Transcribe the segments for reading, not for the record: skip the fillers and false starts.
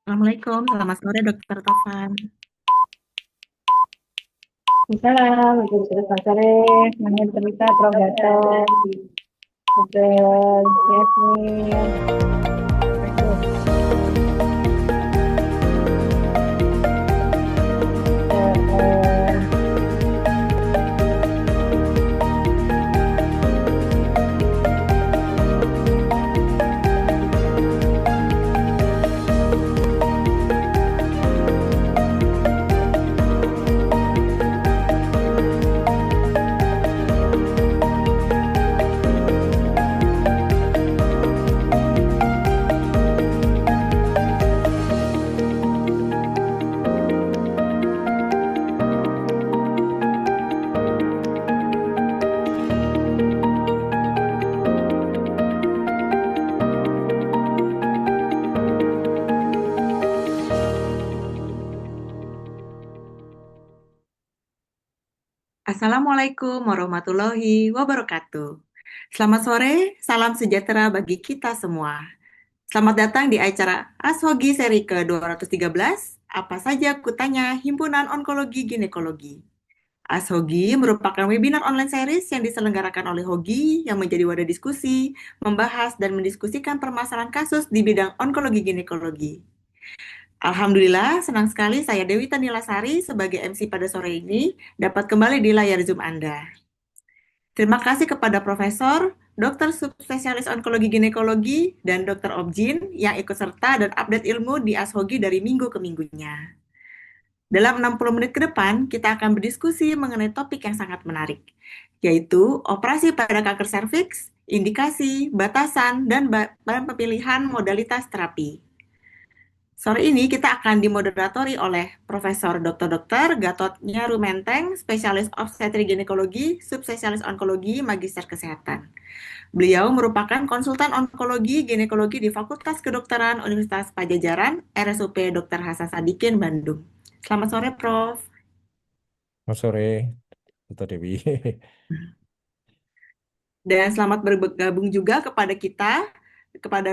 Assalamualaikum, selamat sore Dokter Tovan. Salam, selamat sore. Namanya cerita Prof. Gatot, Dr. Yasmin. Eh, Assalamualaikum warahmatullahi wabarakatuh. Selamat sore, salam sejahtera bagi kita semua. Selamat datang di acara ASHOGI seri ke-213, apa saja kutanya Himpunan Onkologi Ginekologi. ASHOGI merupakan webinar online series yang diselenggarakan oleh HOGI yang menjadi wadah diskusi, membahas dan mendiskusikan permasalahan kasus di bidang onkologi ginekologi. Alhamdulillah, senang sekali saya Dewi Tanilasari sebagai MC pada sore ini dapat kembali di layar Zoom Anda. Terima kasih kepada Profesor, Dokter Subspesialis Onkologi Ginekologi, dan Dokter Objin yang ikut serta dan update ilmu di ASHOGI dari minggu ke minggunya. Dalam 60 menit ke depan, kita akan berdiskusi mengenai topik yang sangat menarik, yaitu operasi pada kanker serviks, indikasi, batasan, dan pemilihan modalitas terapi. Sore ini kita akan dimoderatori oleh Profesor Dr. Gatot Nyarumenteng, Spesialis Obstetri Ginekologi, Subspesialis Onkologi, Magister Kesehatan. Beliau merupakan konsultan onkologi ginekologi di Fakultas Kedokteran Universitas Pajajaran, RSUP Dr. Hasan Sadikin, Bandung. Selamat sore, Prof. Selamat sore, Dr. Dewi. Dan selamat bergabung juga kepada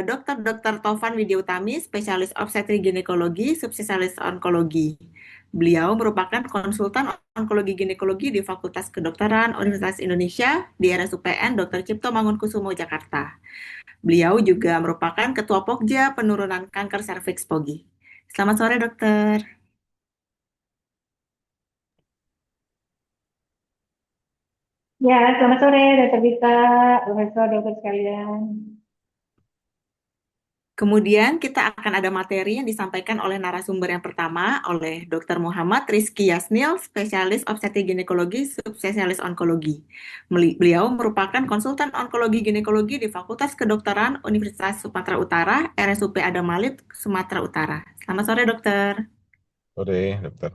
Dr. Tovan Widiautami, Spesialis Obstetri Ginekologi, Subspesialis Onkologi. Beliau merupakan konsultan onkologi ginekologi di Fakultas Kedokteran Universitas Indonesia di RSUPN Dr. Cipto Mangunkusumo, Jakarta. Beliau juga merupakan Ketua Pokja Penurunan Kanker Serviks POGI. Selamat sore, dokter. Ya, selamat sore, Dr. Vita, Profesor, Dokter sekalian. Kemudian kita akan ada materi yang disampaikan oleh narasumber yang pertama oleh Dr. Muhammad Rizky Yasnil, Spesialis Obstetri Ginekologi, Subspesialis Onkologi. Beliau merupakan konsultan onkologi ginekologi di Fakultas Kedokteran Universitas Sumatera Utara, RSUP Adam Malik, Sumatera Utara. Selamat sore, dokter. Sore, dokter.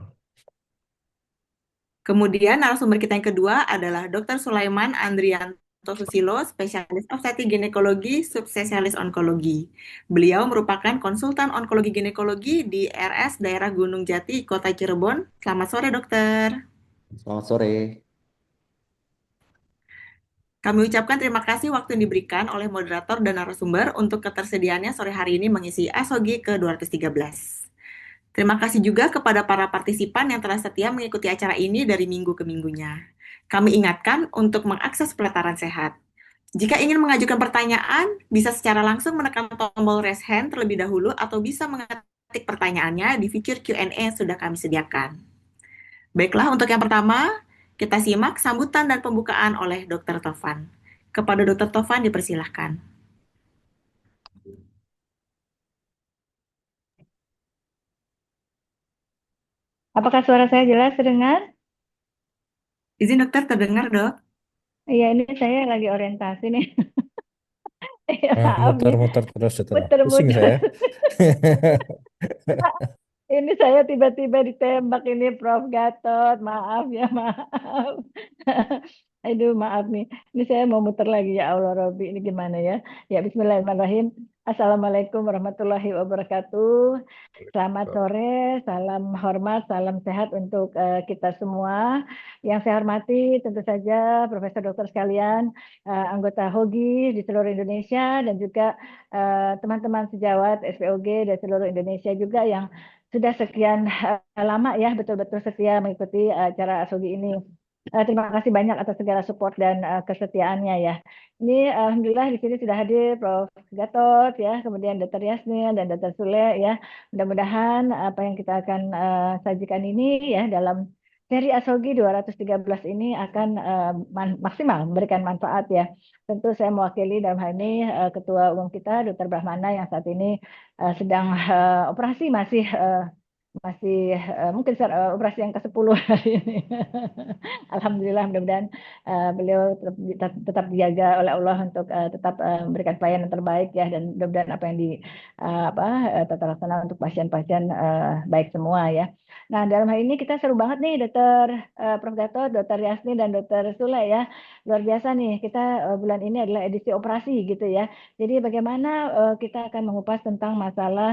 Kemudian narasumber kita yang kedua adalah Dr. Sulaiman Andrianto Susilo, Spesialis Obstetri Ginekologi, Subspesialis Onkologi. Beliau merupakan konsultan onkologi ginekologi di RS Daerah Gunung Jati, Kota Cirebon. Selamat sore, dokter. Selamat sore. Kami ucapkan terima kasih waktu yang diberikan oleh moderator dan narasumber untuk ketersediaannya sore hari ini mengisi ASHOGI ke-213. Terima kasih juga kepada para partisipan yang telah setia mengikuti acara ini dari minggu ke minggunya. Kami ingatkan untuk mengakses pelataran sehat. Jika ingin mengajukan pertanyaan, bisa secara langsung menekan tombol raise hand terlebih dahulu atau bisa mengetik pertanyaannya di fitur Q&A yang sudah kami sediakan. Baiklah, untuk yang pertama, kita simak sambutan dan pembukaan oleh Dr. Tovan. Kepada Dr. Tovan dipersilahkan. Apakah suara saya jelas terdengar? Izin dokter terdengar, dok? Iya, ini saya lagi orientasi nih. Ya, maaf nih, Muter-muter terus itu. Pusing muter-muter. saya. Ini saya tiba-tiba ditembak ini Prof. Gatot. Maaf ya, maaf. Aduh, maaf nih. Ini saya mau muter lagi ya Allah Robbi. Ini gimana ya? Ya Bismillahirrahmanirrahim. Assalamualaikum warahmatullahi wabarakatuh. Selamat sore, salam hormat, salam sehat untuk kita semua. Yang saya hormati tentu saja Profesor Dokter sekalian, anggota HOGI di seluruh Indonesia dan juga teman-teman sejawat SPOG dari seluruh Indonesia juga yang sudah sekian lama ya betul-betul setia mengikuti acara ASOGI ini. Terima kasih banyak atas segala support dan kesetiaannya ya. Ini Alhamdulillah di sini sudah hadir Prof. Gatot ya, kemudian Dr. Yasmin dan Dr. Sule ya. Mudah-mudahan apa yang kita akan sajikan ini ya dalam seri Asogi 213 ini akan maksimal memberikan manfaat ya. Tentu saya mewakili dalam hal ini Ketua Umum kita Dr. Brahmana yang saat ini sedang operasi masih mungkin operasi yang ke-10 hari ini. Alhamdulillah mudah-mudahan beliau tetap dijaga oleh Allah untuk tetap memberikan pelayanan terbaik ya dan mudah-mudahan apa yang di apa tata laksana untuk pasien-pasien baik semua ya. Nah, dalam hal ini kita seru banget nih Dokter Prof Gatot, Dokter Yasni dan Dokter Sule ya. Luar biasa nih kita bulan ini adalah edisi operasi gitu ya. Jadi bagaimana kita akan mengupas tentang masalah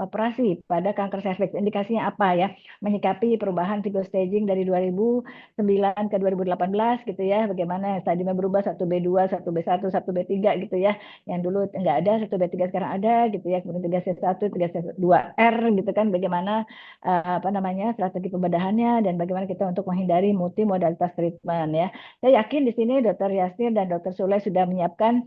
operasi pada kanker serviks. Indikasinya apa ya? Menyikapi perubahan video staging dari 2009 ke 2018 gitu ya. Bagaimana stadiumnya berubah 1B2, 1B1, 1B3 gitu ya. Yang dulu nggak ada, 1B3 sekarang ada gitu ya. Kemudian 3C1, 3C2R gitu kan. Bagaimana apa namanya strategi pembedahannya dan bagaimana kita untuk menghindari multi modalitas treatment ya. Saya yakin di sini Dokter Yasir dan Dokter Sule sudah menyiapkan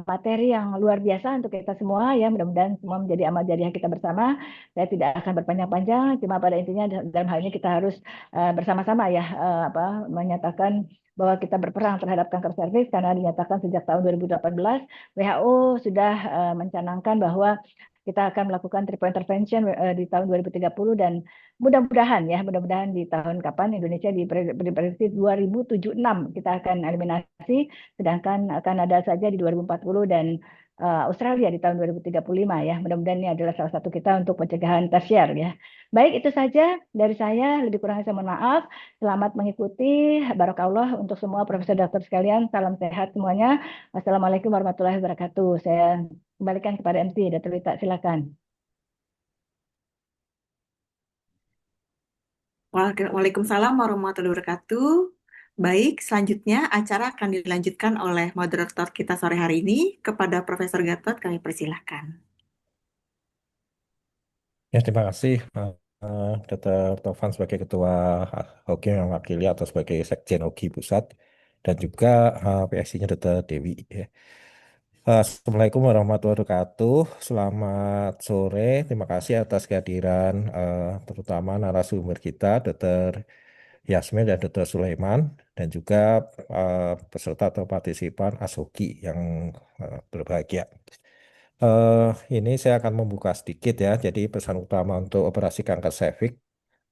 materi yang luar biasa untuk kita semua ya. Mudah-mudahan semua menjadi amal jariah kita bersama. Saya tidak akan berpanjang-panjang, cuma pada intinya dalam hal ini kita harus bersama-sama ya apa menyatakan bahwa kita berperang terhadap kanker serviks karena dinyatakan sejak tahun 2018 WHO sudah mencanangkan bahwa kita akan melakukan triple intervention di tahun 2030 dan mudah-mudahan di tahun kapan Indonesia diprediksi 2076 kita akan eliminasi, sedangkan Kanada saja di 2040 dan Australia di tahun 2035 ya. Mudah-mudahan ini adalah salah satu kita untuk pencegahan tersier ya. Baik, itu saja dari saya. Lebih kurangnya saya mohon maaf. Selamat mengikuti. Barakallah untuk semua profesor dokter sekalian. Salam sehat semuanya. Wassalamualaikum warahmatullahi wabarakatuh. Saya kembalikan kepada MC, Dr. Wita, silakan. Waalaikumsalam warahmatullahi wabarakatuh. Baik, selanjutnya acara akan dilanjutkan oleh moderator kita sore hari ini. Kepada Profesor Gatot, kami persilahkan. Ya, terima kasih Dr. Tovan sebagai Ketua HOGI yang mewakili atau sebagai Sekjen HOGI Pusat dan juga PSI-nya Dr. Dewi. Ya. Assalamualaikum warahmatullahi wabarakatuh. Selamat sore. Terima kasih atas kehadiran terutama narasumber kita, Dr. Yasmin dan Dr. Sulaiman, dan juga peserta atau partisipan ASOGI yang berbahagia. Ini saya akan membuka sedikit ya. Jadi pesan utama untuk operasi kanker serviks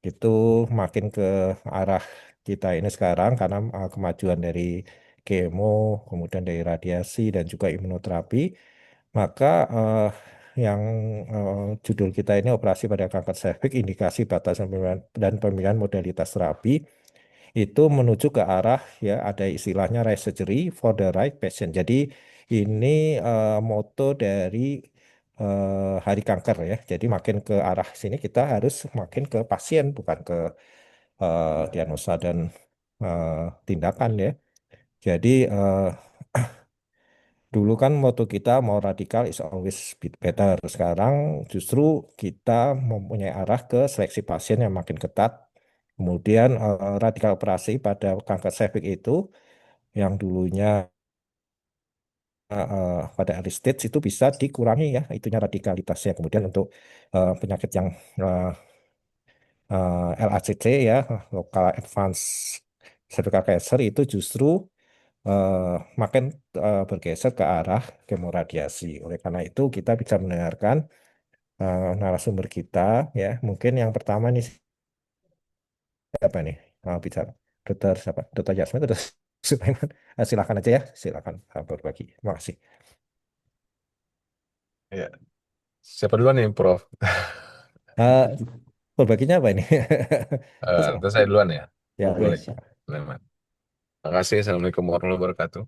itu makin ke arah kita ini sekarang karena kemajuan dari kemo, kemudian dari radiasi dan juga imunoterapi, maka yang judul kita ini operasi pada kanker serviks, indikasi batasan dan pemilihan modalitas terapi itu menuju ke arah ya ada istilahnya right surgery for the right patient. Jadi ini moto dari Hari Kanker ya. Jadi makin ke arah sini kita harus makin ke pasien bukan ke diagnosa dan eh, tindakan ya. Jadi dulu kan moto kita mau radikal is always better. Sekarang justru kita mempunyai arah ke seleksi pasien yang makin ketat. Kemudian radikal operasi pada kanker serviks itu yang dulunya pada early stage itu bisa dikurangi ya itunya radikalitasnya. Kemudian untuk penyakit yang eh, LACC ya, lokal advanced cervical cancer itu justru eh, makin bergeser ke arah kemoradiasi. Oleh karena itu kita bisa mendengarkan narasumber kita ya. Mungkin yang pertama nih siapa nih? Bicara Dokter siapa? Dokter Yasmin, Dokter Sulaiman. Silakan aja ya, silakan berbagi. Terima kasih. Ya, siapa duluan nih, Prof? Eh, Berbaginya apa ini? Terus saya duluan ya. Ya, Boleh, ya. Sulaiman. Terima kasih. Assalamualaikum warahmatullahi wabarakatuh.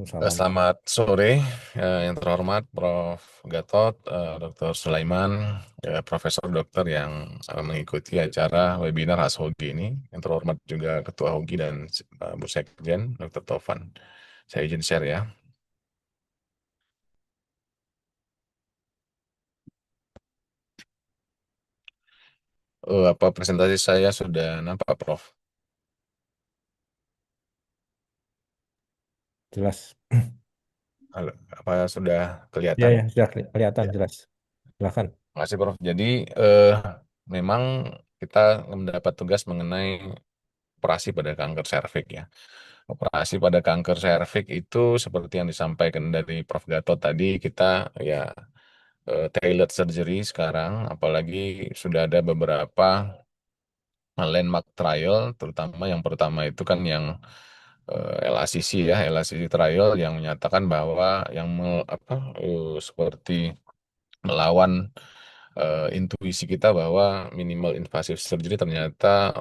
Salam. Selamat sore, yang terhormat Prof. Gatot, Dr. Sulaiman, Profesor Dokter yang mengikuti acara webinar HASHOGI ini. Yang terhormat juga Ketua HOGI dan Bu Sekjen, Dr. Tovan. Saya izin share ya. Apa presentasi saya sudah nampak, Prof? Jelas. Halo, apa sudah Ya, kelihatan? ya, sudah kelihatan Ya. jelas. Silakan. Terima kasih, Prof. Jadi, eh, memang kita mendapat tugas mengenai operasi pada kanker serviks ya. Operasi pada kanker serviks itu seperti yang disampaikan dari Prof. Gatot tadi, kita ya tailored surgery sekarang, apalagi sudah ada beberapa landmark trial, terutama yang pertama itu kan yang LACC ya, LACC trial yang menyatakan bahwa yang seperti melawan intuisi kita bahwa minimal invasive surgery ternyata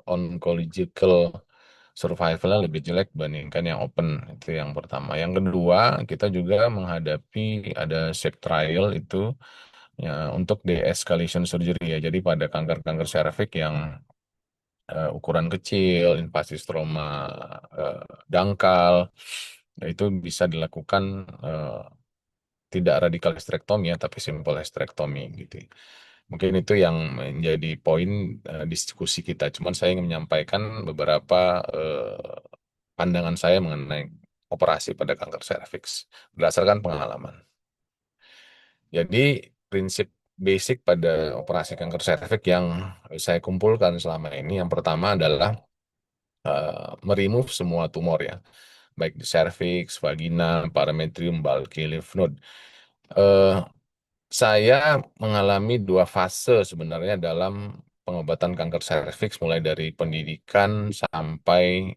oncological survivalnya lebih jelek dibandingkan yang open. Itu yang pertama. Yang kedua, kita juga menghadapi ada SHAPE trial itu ya untuk de-escalation surgery ya. Jadi pada kanker-kanker serviks yang ukuran kecil, invasi stroma eh, dangkal, nah, itu bisa dilakukan tidak radikal hysterektomi ya, tapi simple hysterektomi gitu. Mungkin itu yang menjadi poin diskusi kita. Cuman saya ingin menyampaikan beberapa pandangan saya mengenai operasi pada kanker serviks berdasarkan pengalaman. Jadi prinsip basic pada operasi kanker serviks yang saya kumpulkan selama ini, yang pertama adalah meremove semua tumor ya, baik di serviks, vagina, parametrium, bulky lymph node. Eh, Saya mengalami dua fase sebenarnya dalam pengobatan kanker serviks, mulai dari pendidikan sampai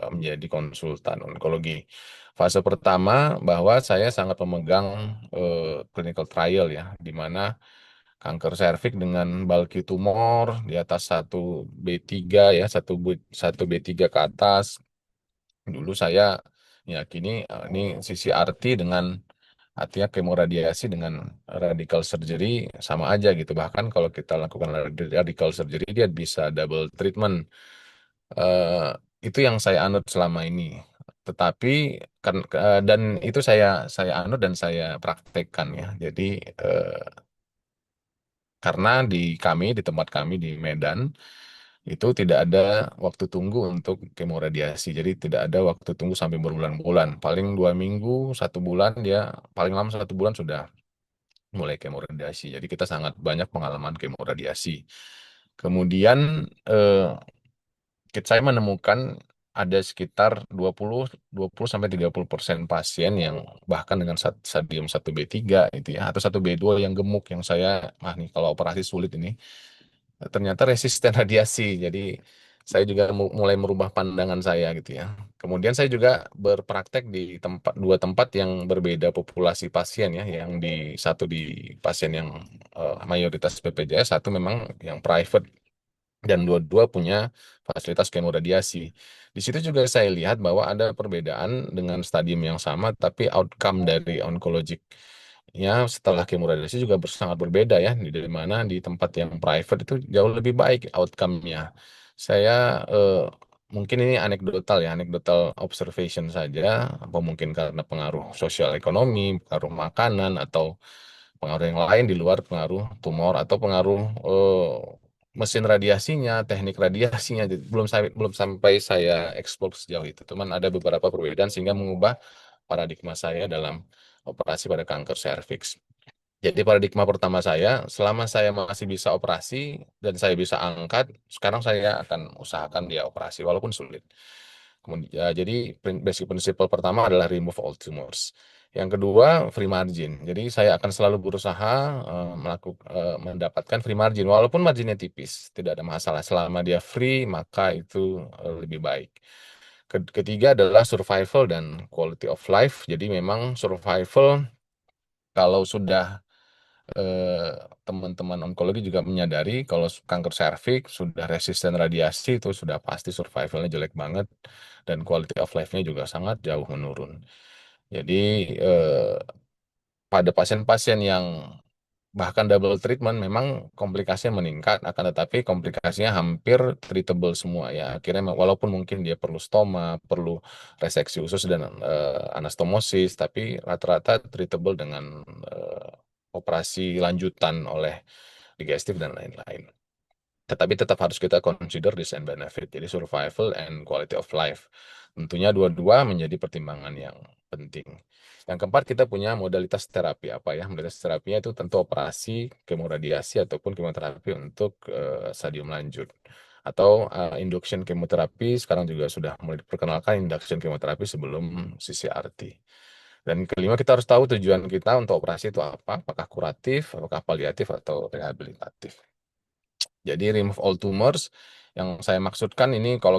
menjadi konsultan onkologi. Fase pertama bahwa saya sangat memegang clinical trial ya, di mana kanker serviks dengan bulky tumor di atas 1B3 ya, 1B3 ke atas. Dulu saya yakini ini CCRT dengan artinya kemoradiasi dengan radical surgery sama aja gitu. Bahkan kalau kita lakukan radical surgery dia bisa double treatment. Eh, itu yang saya anut selama ini. Tetapi kan dan itu saya anut dan saya praktekkan ya. Jadi eh, karena di tempat kami di Medan itu tidak ada waktu tunggu untuk kemoradiasi. Jadi tidak ada waktu tunggu sampai berbulan-bulan. Paling 2 minggu, 1 bulan dia paling lama 1 bulan sudah mulai kemoradiasi. Jadi kita sangat banyak pengalaman kemoradiasi. Kemudian eh, saya menemukan ada sekitar 20 sampai 30% pasien yang bahkan dengan stadium 1B3 itu ya, atau 1B2 yang gemuk yang saya, nih kalau operasi sulit ini, ternyata resisten radiasi. Jadi saya juga mulai merubah pandangan saya gitu ya. Kemudian saya juga berpraktek di dua tempat yang berbeda populasi pasien ya, yang satu di pasien yang mayoritas BPJS, satu memang yang private, dan dua-dua punya fasilitas kemoradiasi. Di situ juga saya lihat bahwa ada perbedaan dengan stadium yang sama, tapi outcome dari onkologiknya setelah kemoradiasi juga sangat berbeda ya. Dari mana di tempat yang private itu jauh lebih baik outcome-nya. Saya mungkin ini anekdotal ya, anekdotal observation saja, apa mungkin karena pengaruh sosial ekonomi, pengaruh makanan, atau pengaruh yang lain di luar pengaruh tumor atau pengaruh mesin radiasinya, teknik radiasinya. Jadi belum sampai saya eksplor sejauh itu. Cuman ada beberapa perbedaan sehingga mengubah paradigma saya dalam operasi pada kanker serviks. Jadi paradigma pertama saya, selama saya masih bisa operasi dan saya bisa angkat, sekarang saya akan usahakan dia operasi walaupun sulit. Kemudian, ya, jadi basic principle pertama adalah remove all tumors. Yang kedua, free margin. Jadi saya akan selalu berusaha mendapatkan free margin, walaupun marginnya tipis, tidak ada masalah. Selama dia free, maka itu lebih baik. Ketiga adalah survival dan quality of life. Jadi memang survival kalau sudah eh, teman-teman onkologi juga menyadari kalau kanker serviks sudah resisten radiasi itu sudah pasti survivalnya jelek banget dan quality of life-nya juga sangat jauh menurun. Jadi eh, pada pasien-pasien yang bahkan double treatment memang komplikasinya meningkat, akan tetapi komplikasinya hampir treatable semua ya. Akhirnya walaupun mungkin dia perlu stoma, perlu reseksi usus dan anastomosis, tapi rata-rata treatable dengan operasi lanjutan oleh digestif dan lain-lain. Tetapi tetap harus kita consider risk and benefit, jadi survival and quality of life. Tentunya dua-dua menjadi pertimbangan yang penting. Yang keempat, kita punya modalitas terapi apa ya? Modalitas terapinya itu tentu operasi, kemoradiasi, ataupun kemoterapi untuk stadium lanjut. Atau induction kemoterapi, sekarang juga sudah mulai diperkenalkan induction kemoterapi sebelum CCRT. Dan kelima, kita harus tahu tujuan kita untuk operasi itu apa, apakah kuratif, apakah paliatif, atau rehabilitatif. Jadi remove all tumors yang saya maksudkan ini kalau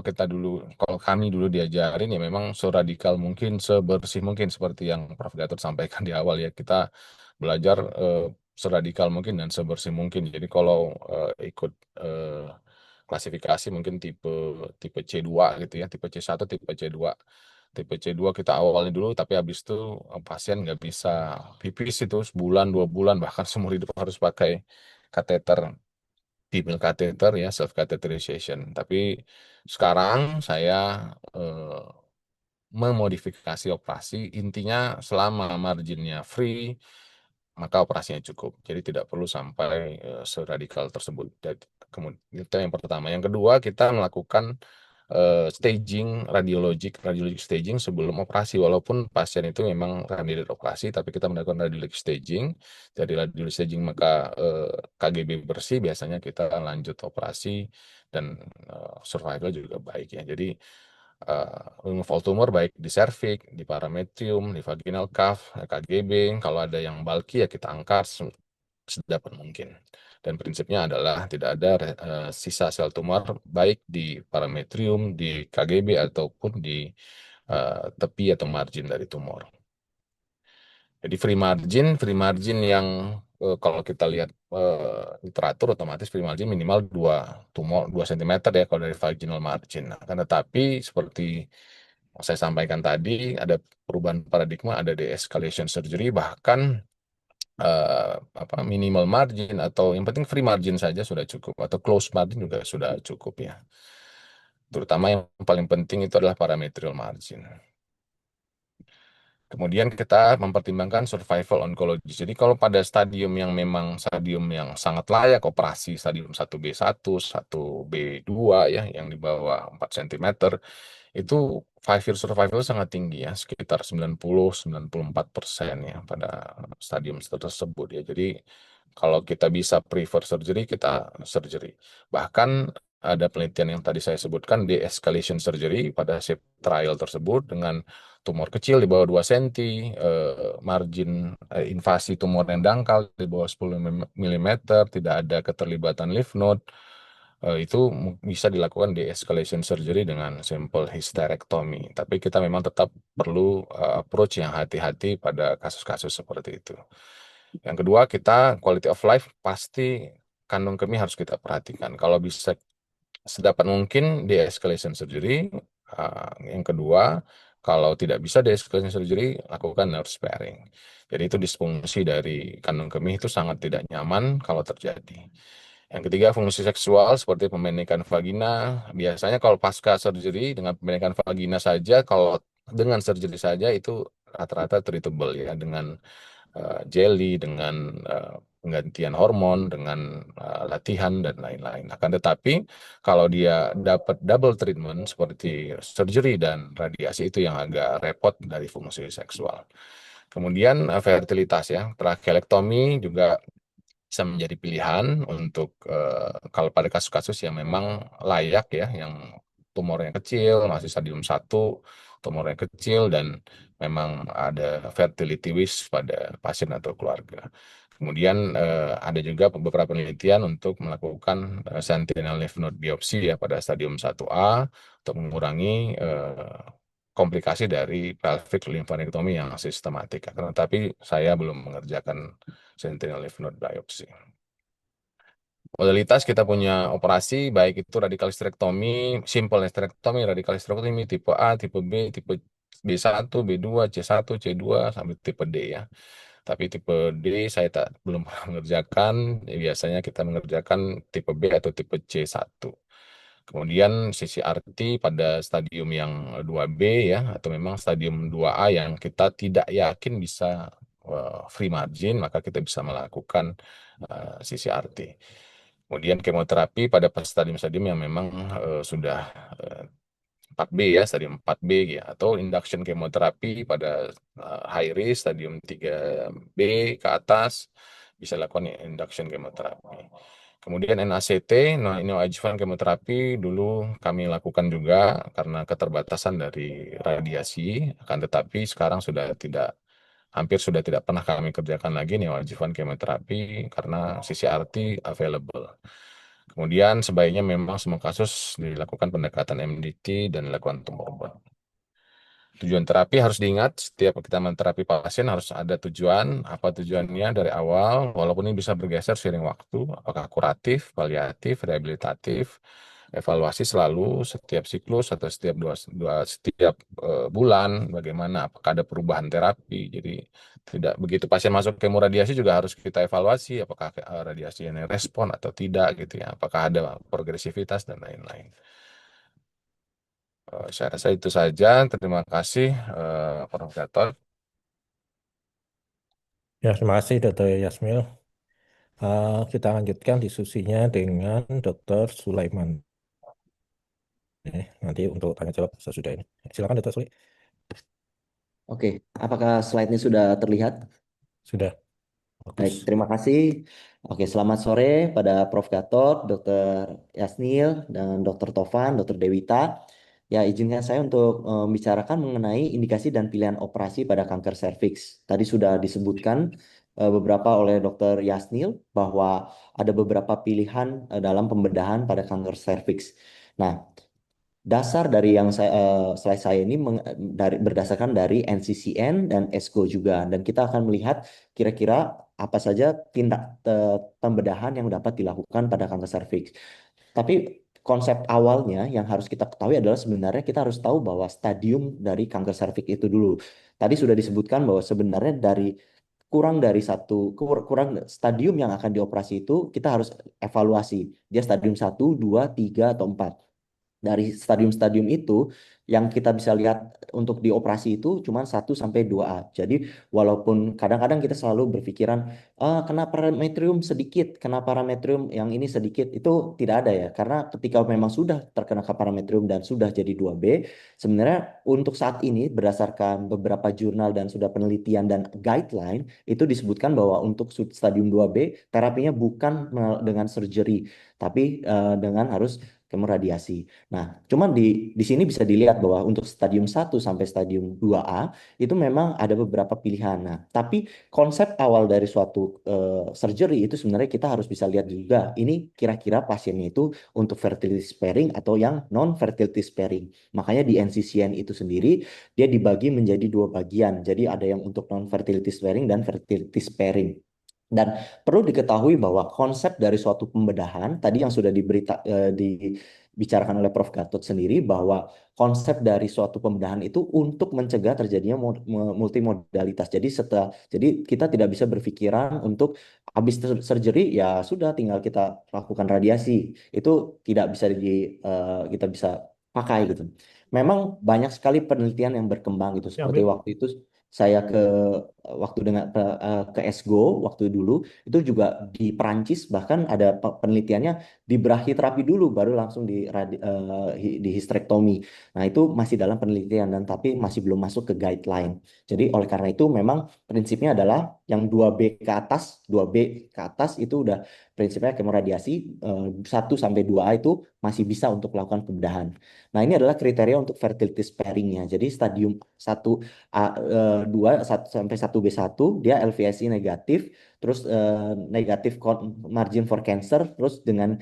kami dulu diajarin ya memang seradikal mungkin, sebersih mungkin seperti yang Prof. Gatot sampaikan di awal ya. Kita belajar seradikal mungkin dan sebersih mungkin. Jadi kalau ikut eh, klasifikasi mungkin tipe tipe C2 gitu ya, tipe C1, tipe C2. Tipe C2 kita awalnya dulu, tapi habis itu pasien nggak bisa pipis itu sebulan, 2 bulan, bahkan seumur hidup harus pakai kateter, female catheter ya, self catheterization. Tapi sekarang saya eh, memodifikasi operasi, intinya selama marginnya free maka operasinya cukup. Jadi tidak perlu sampai seradikal tersebut. Kemudian itu yang pertama. Yang kedua, kita melakukan staging radiologic staging sebelum operasi. Walaupun pasien itu memang candidate operasi, tapi kita melakukan radiologic staging. Jadi radiologic staging maka KGB bersih, biasanya kita lanjut operasi dan survival juga baik ya. Jadi remove all tumor baik di serviks, di parametrium, di vaginal cuff, KGB. Kalau ada yang bulky ya kita angkat sedapat mungkin. Dan prinsipnya adalah tidak ada sisa sel tumor baik di parametrium, di KGB ataupun di tepi atau margin dari tumor. Jadi free margin yang kalau kita lihat literatur otomatis free margin minimal 2 cm ya kalau dari vaginal margin. Nah, kan tetapi seperti yang saya sampaikan tadi ada perubahan paradigma, ada de-escalation surgery, bahkan minimal margin atau yang penting free margin saja sudah cukup atau close margin juga sudah cukup ya. Terutama yang paling penting itu adalah parametrial margin. Kemudian kita mempertimbangkan survival onkologis. Jadi kalau pada stadium yang memang stadium yang sangat layak operasi, stadium 1B1, 1B2 ya, yang di bawah 4 cm, itu 5-year survival sangat tinggi ya, sekitar 90-94% ya pada stadium tersebut ya. Jadi kalau kita bisa prefer surgery, kita surgery. Bahkan ada penelitian yang tadi saya sebutkan, de-escalation surgery pada SAFE trial tersebut dengan tumor kecil di bawah 2 cm, margin invasi tumor yang dangkal di bawah 10 mm, tidak ada keterlibatan lymph node, itu bisa dilakukan de-escalation surgery dengan simple hysterectomy. Tapi kita memang tetap perlu approach yang hati-hati pada kasus-kasus seperti itu. Yang kedua, kita quality of life pasti kandung kemih harus kita perhatikan. Kalau bisa sedapat mungkin de-escalation surgery. Yang kedua, kalau tidak bisa de-escalation surgery, lakukan nerve sparing. Jadi itu disfungsi dari kandung kemih itu sangat tidak nyaman kalau terjadi. Yang ketiga, fungsi seksual seperti pembendekan vagina. Biasanya kalau pasca surgery dengan pembendekan vagina saja, kalau dengan surgery saja itu rata-rata treatable ya dengan jelly, dengan penggantian hormon, dengan latihan dan lain-lain. Akan tetapi kalau dia dapat double treatment seperti surgery dan radiasi itu yang agak repot dari fungsi seksual. Kemudian fertilitas ya, tracheektomi juga bisa menjadi pilihan untuk kalau pada kasus-kasus yang memang layak ya, yang tumornya kecil, masih stadium 1, tumornya kecil dan memang ada fertility wish pada pasien atau keluarga. Kemudian ada juga beberapa penelitian untuk melakukan sentinel lymph node biopsi ya pada stadium 1A untuk mengurangi komplikasi dari pelvic lymphadenectomy yang sistematik. Tetapi saya belum mengerjakan sentinel lymph node biopsy. Modalitas kita punya operasi, baik itu radikal histerektomi, simple histerektomi, radikal histerektomi tipe A, tipe B, tipe B1, B2, C1, C2, sampai tipe D ya. Tapi tipe D saya belum pernah mengerjakan, biasanya kita mengerjakan tipe B atau tipe C1. Kemudian CCRT pada stadium yang 2B ya, atau memang stadium 2A yang kita tidak yakin bisa free margin, maka kita bisa melakukan CCRT. Kemudian kemoterapi pada stadium-stadium yang memang sudah 4B ya, stadium 4B ya, atau induction kemoterapi pada high risk stadium 3B ke atas bisa lakukan induction kemoterapi. Kemudian NACT, neoadjuvant kemoterapi dulu kami lakukan juga karena keterbatasan dari radiasi, akan tetapi sekarang hampir sudah tidak pernah kami kerjakan lagi neoadjuvant kemoterapi karena CCRT available. Kemudian sebaiknya memang semua kasus dilakukan pendekatan MDT dan dilakukan tumor board. Tujuan terapi harus diingat, setiap kita menterapi pasien harus ada tujuan. Apa tujuannya dari awal, walaupun ini bisa bergeser seiring waktu, apakah kuratif, paliatif, rehabilitatif, evaluasi selalu setiap siklus atau setiap bulan, bagaimana, apakah ada perubahan terapi. Jadi tidak begitu pasien masuk kemoradiasi juga harus kita evaluasi, apakah radiasi ini respon atau tidak gitu ya, apakah ada progresivitas dan lain-lain. Saya rasa itu saja. Terima kasih, Prof. Gatot. Ya, terima kasih Dr. Yasmil. Kita lanjutkan diskusinya dengan Dr. Sulaiman. Nanti untuk tanya jawab sesudah ini. Silakan Dr. Sulaiman. Oke, apakah slide-nya sudah terlihat? Sudah Baik, bagus. terima kasih. Oke, selamat sore pada Prof. Gatot, Dr. Yasnil, dan Dr. Tovan, Dr. Dewita. Ya, izinkan saya untuk membicarakan mengenai indikasi dan pilihan operasi pada kanker serviks. Tadi sudah disebutkan beberapa oleh Dr. Yasnil bahwa ada beberapa pilihan dalam pembedahan pada kanker serviks. Nah, dasar dari yang slide saya ini berdasarkan dari NCCN dan ESGO juga, dan kita akan melihat kira-kira apa saja tindak pembedahan yang dapat dilakukan pada kanker serviks. Tapi konsep awalnya yang harus kita ketahui adalah sebenarnya kita harus tahu bahwa stadium dari kanker serviks itu dulu. Tadi sudah disebutkan bahwa sebenarnya kurang stadium yang akan dioperasi itu kita harus evaluasi. Dia stadium 1, 2, 3 atau 4. Dari stadium-stadium itu yang kita bisa lihat untuk dioperasi itu cuma 1 sampai 2A. Jadi walaupun kadang-kadang kita selalu berpikiran kena parametrium sedikit, kena parametrium yang ini sedikit, itu tidak ada ya. Karena ketika memang sudah terkena ke parametrium dan sudah jadi 2B, sebenarnya untuk saat ini berdasarkan beberapa jurnal dan sudah penelitian dan guideline itu disebutkan bahwa untuk stadium 2B terapinya bukan dengan surgery, tapi dengan harus kemoradiasi. Nah, cuman di sini bisa dilihat bahwa untuk stadium 1 sampai stadium 2A itu memang ada beberapa pilihan. Nah, tapi konsep awal dari suatu surgery itu sebenarnya kita harus bisa lihat juga ini kira-kira pasiennya itu untuk fertility sparing atau yang non fertility sparing. Makanya di NCCN itu sendiri dia dibagi menjadi 2 bagian. Jadi ada yang untuk non fertility sparing dan fertility sparing. Dan perlu diketahui bahwa konsep dari suatu pembedahan tadi yang sudah dibicarakan oleh Prof. Gatot sendiri bahwa konsep dari suatu pembedahan itu untuk mencegah terjadinya multimodalitas. Jadi kita tidak bisa berpikiran untuk habis surgery ya sudah tinggal kita lakukan radiasi. Itu tidak bisa kita bisa pakai gitu. Memang banyak sekali penelitian yang berkembang gitu seperti waktu itu saya waktu dengan ke ESGO waktu dulu itu juga di Perancis bahkan ada penelitiannya di brachytherapy dulu baru langsung di hysterektomi. Nah, itu masih dalam penelitian dan tapi masih belum masuk ke guideline. Jadi oleh karena itu memang prinsipnya adalah yang 2B ke atas itu udah prinsipnya kemoradiasi 1 sampai 2A itu masih bisa untuk melakukan pembedahan. Nah, ini adalah kriteria untuk fertility sparingnya. Jadi stadium 1 A, 2 1 sampai 1B1 dia LVSI negatif, terus negatif margin for cancer, terus dengan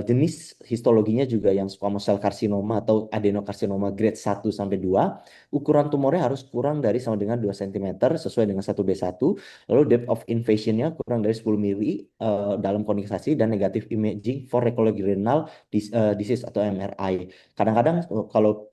jenis histologinya juga yang squamous cell carcinoma atau adenokarsinoma grade 1 sampai 2. Ukuran tumornya harus kurang dari sama dengan 2 cm sesuai dengan 1B1. Lalu depth of invasionnya kurang dari 10 mili dalam kondensasi dan negatif imaging for colorectal disease atau MRI. Kadang-kadang kalau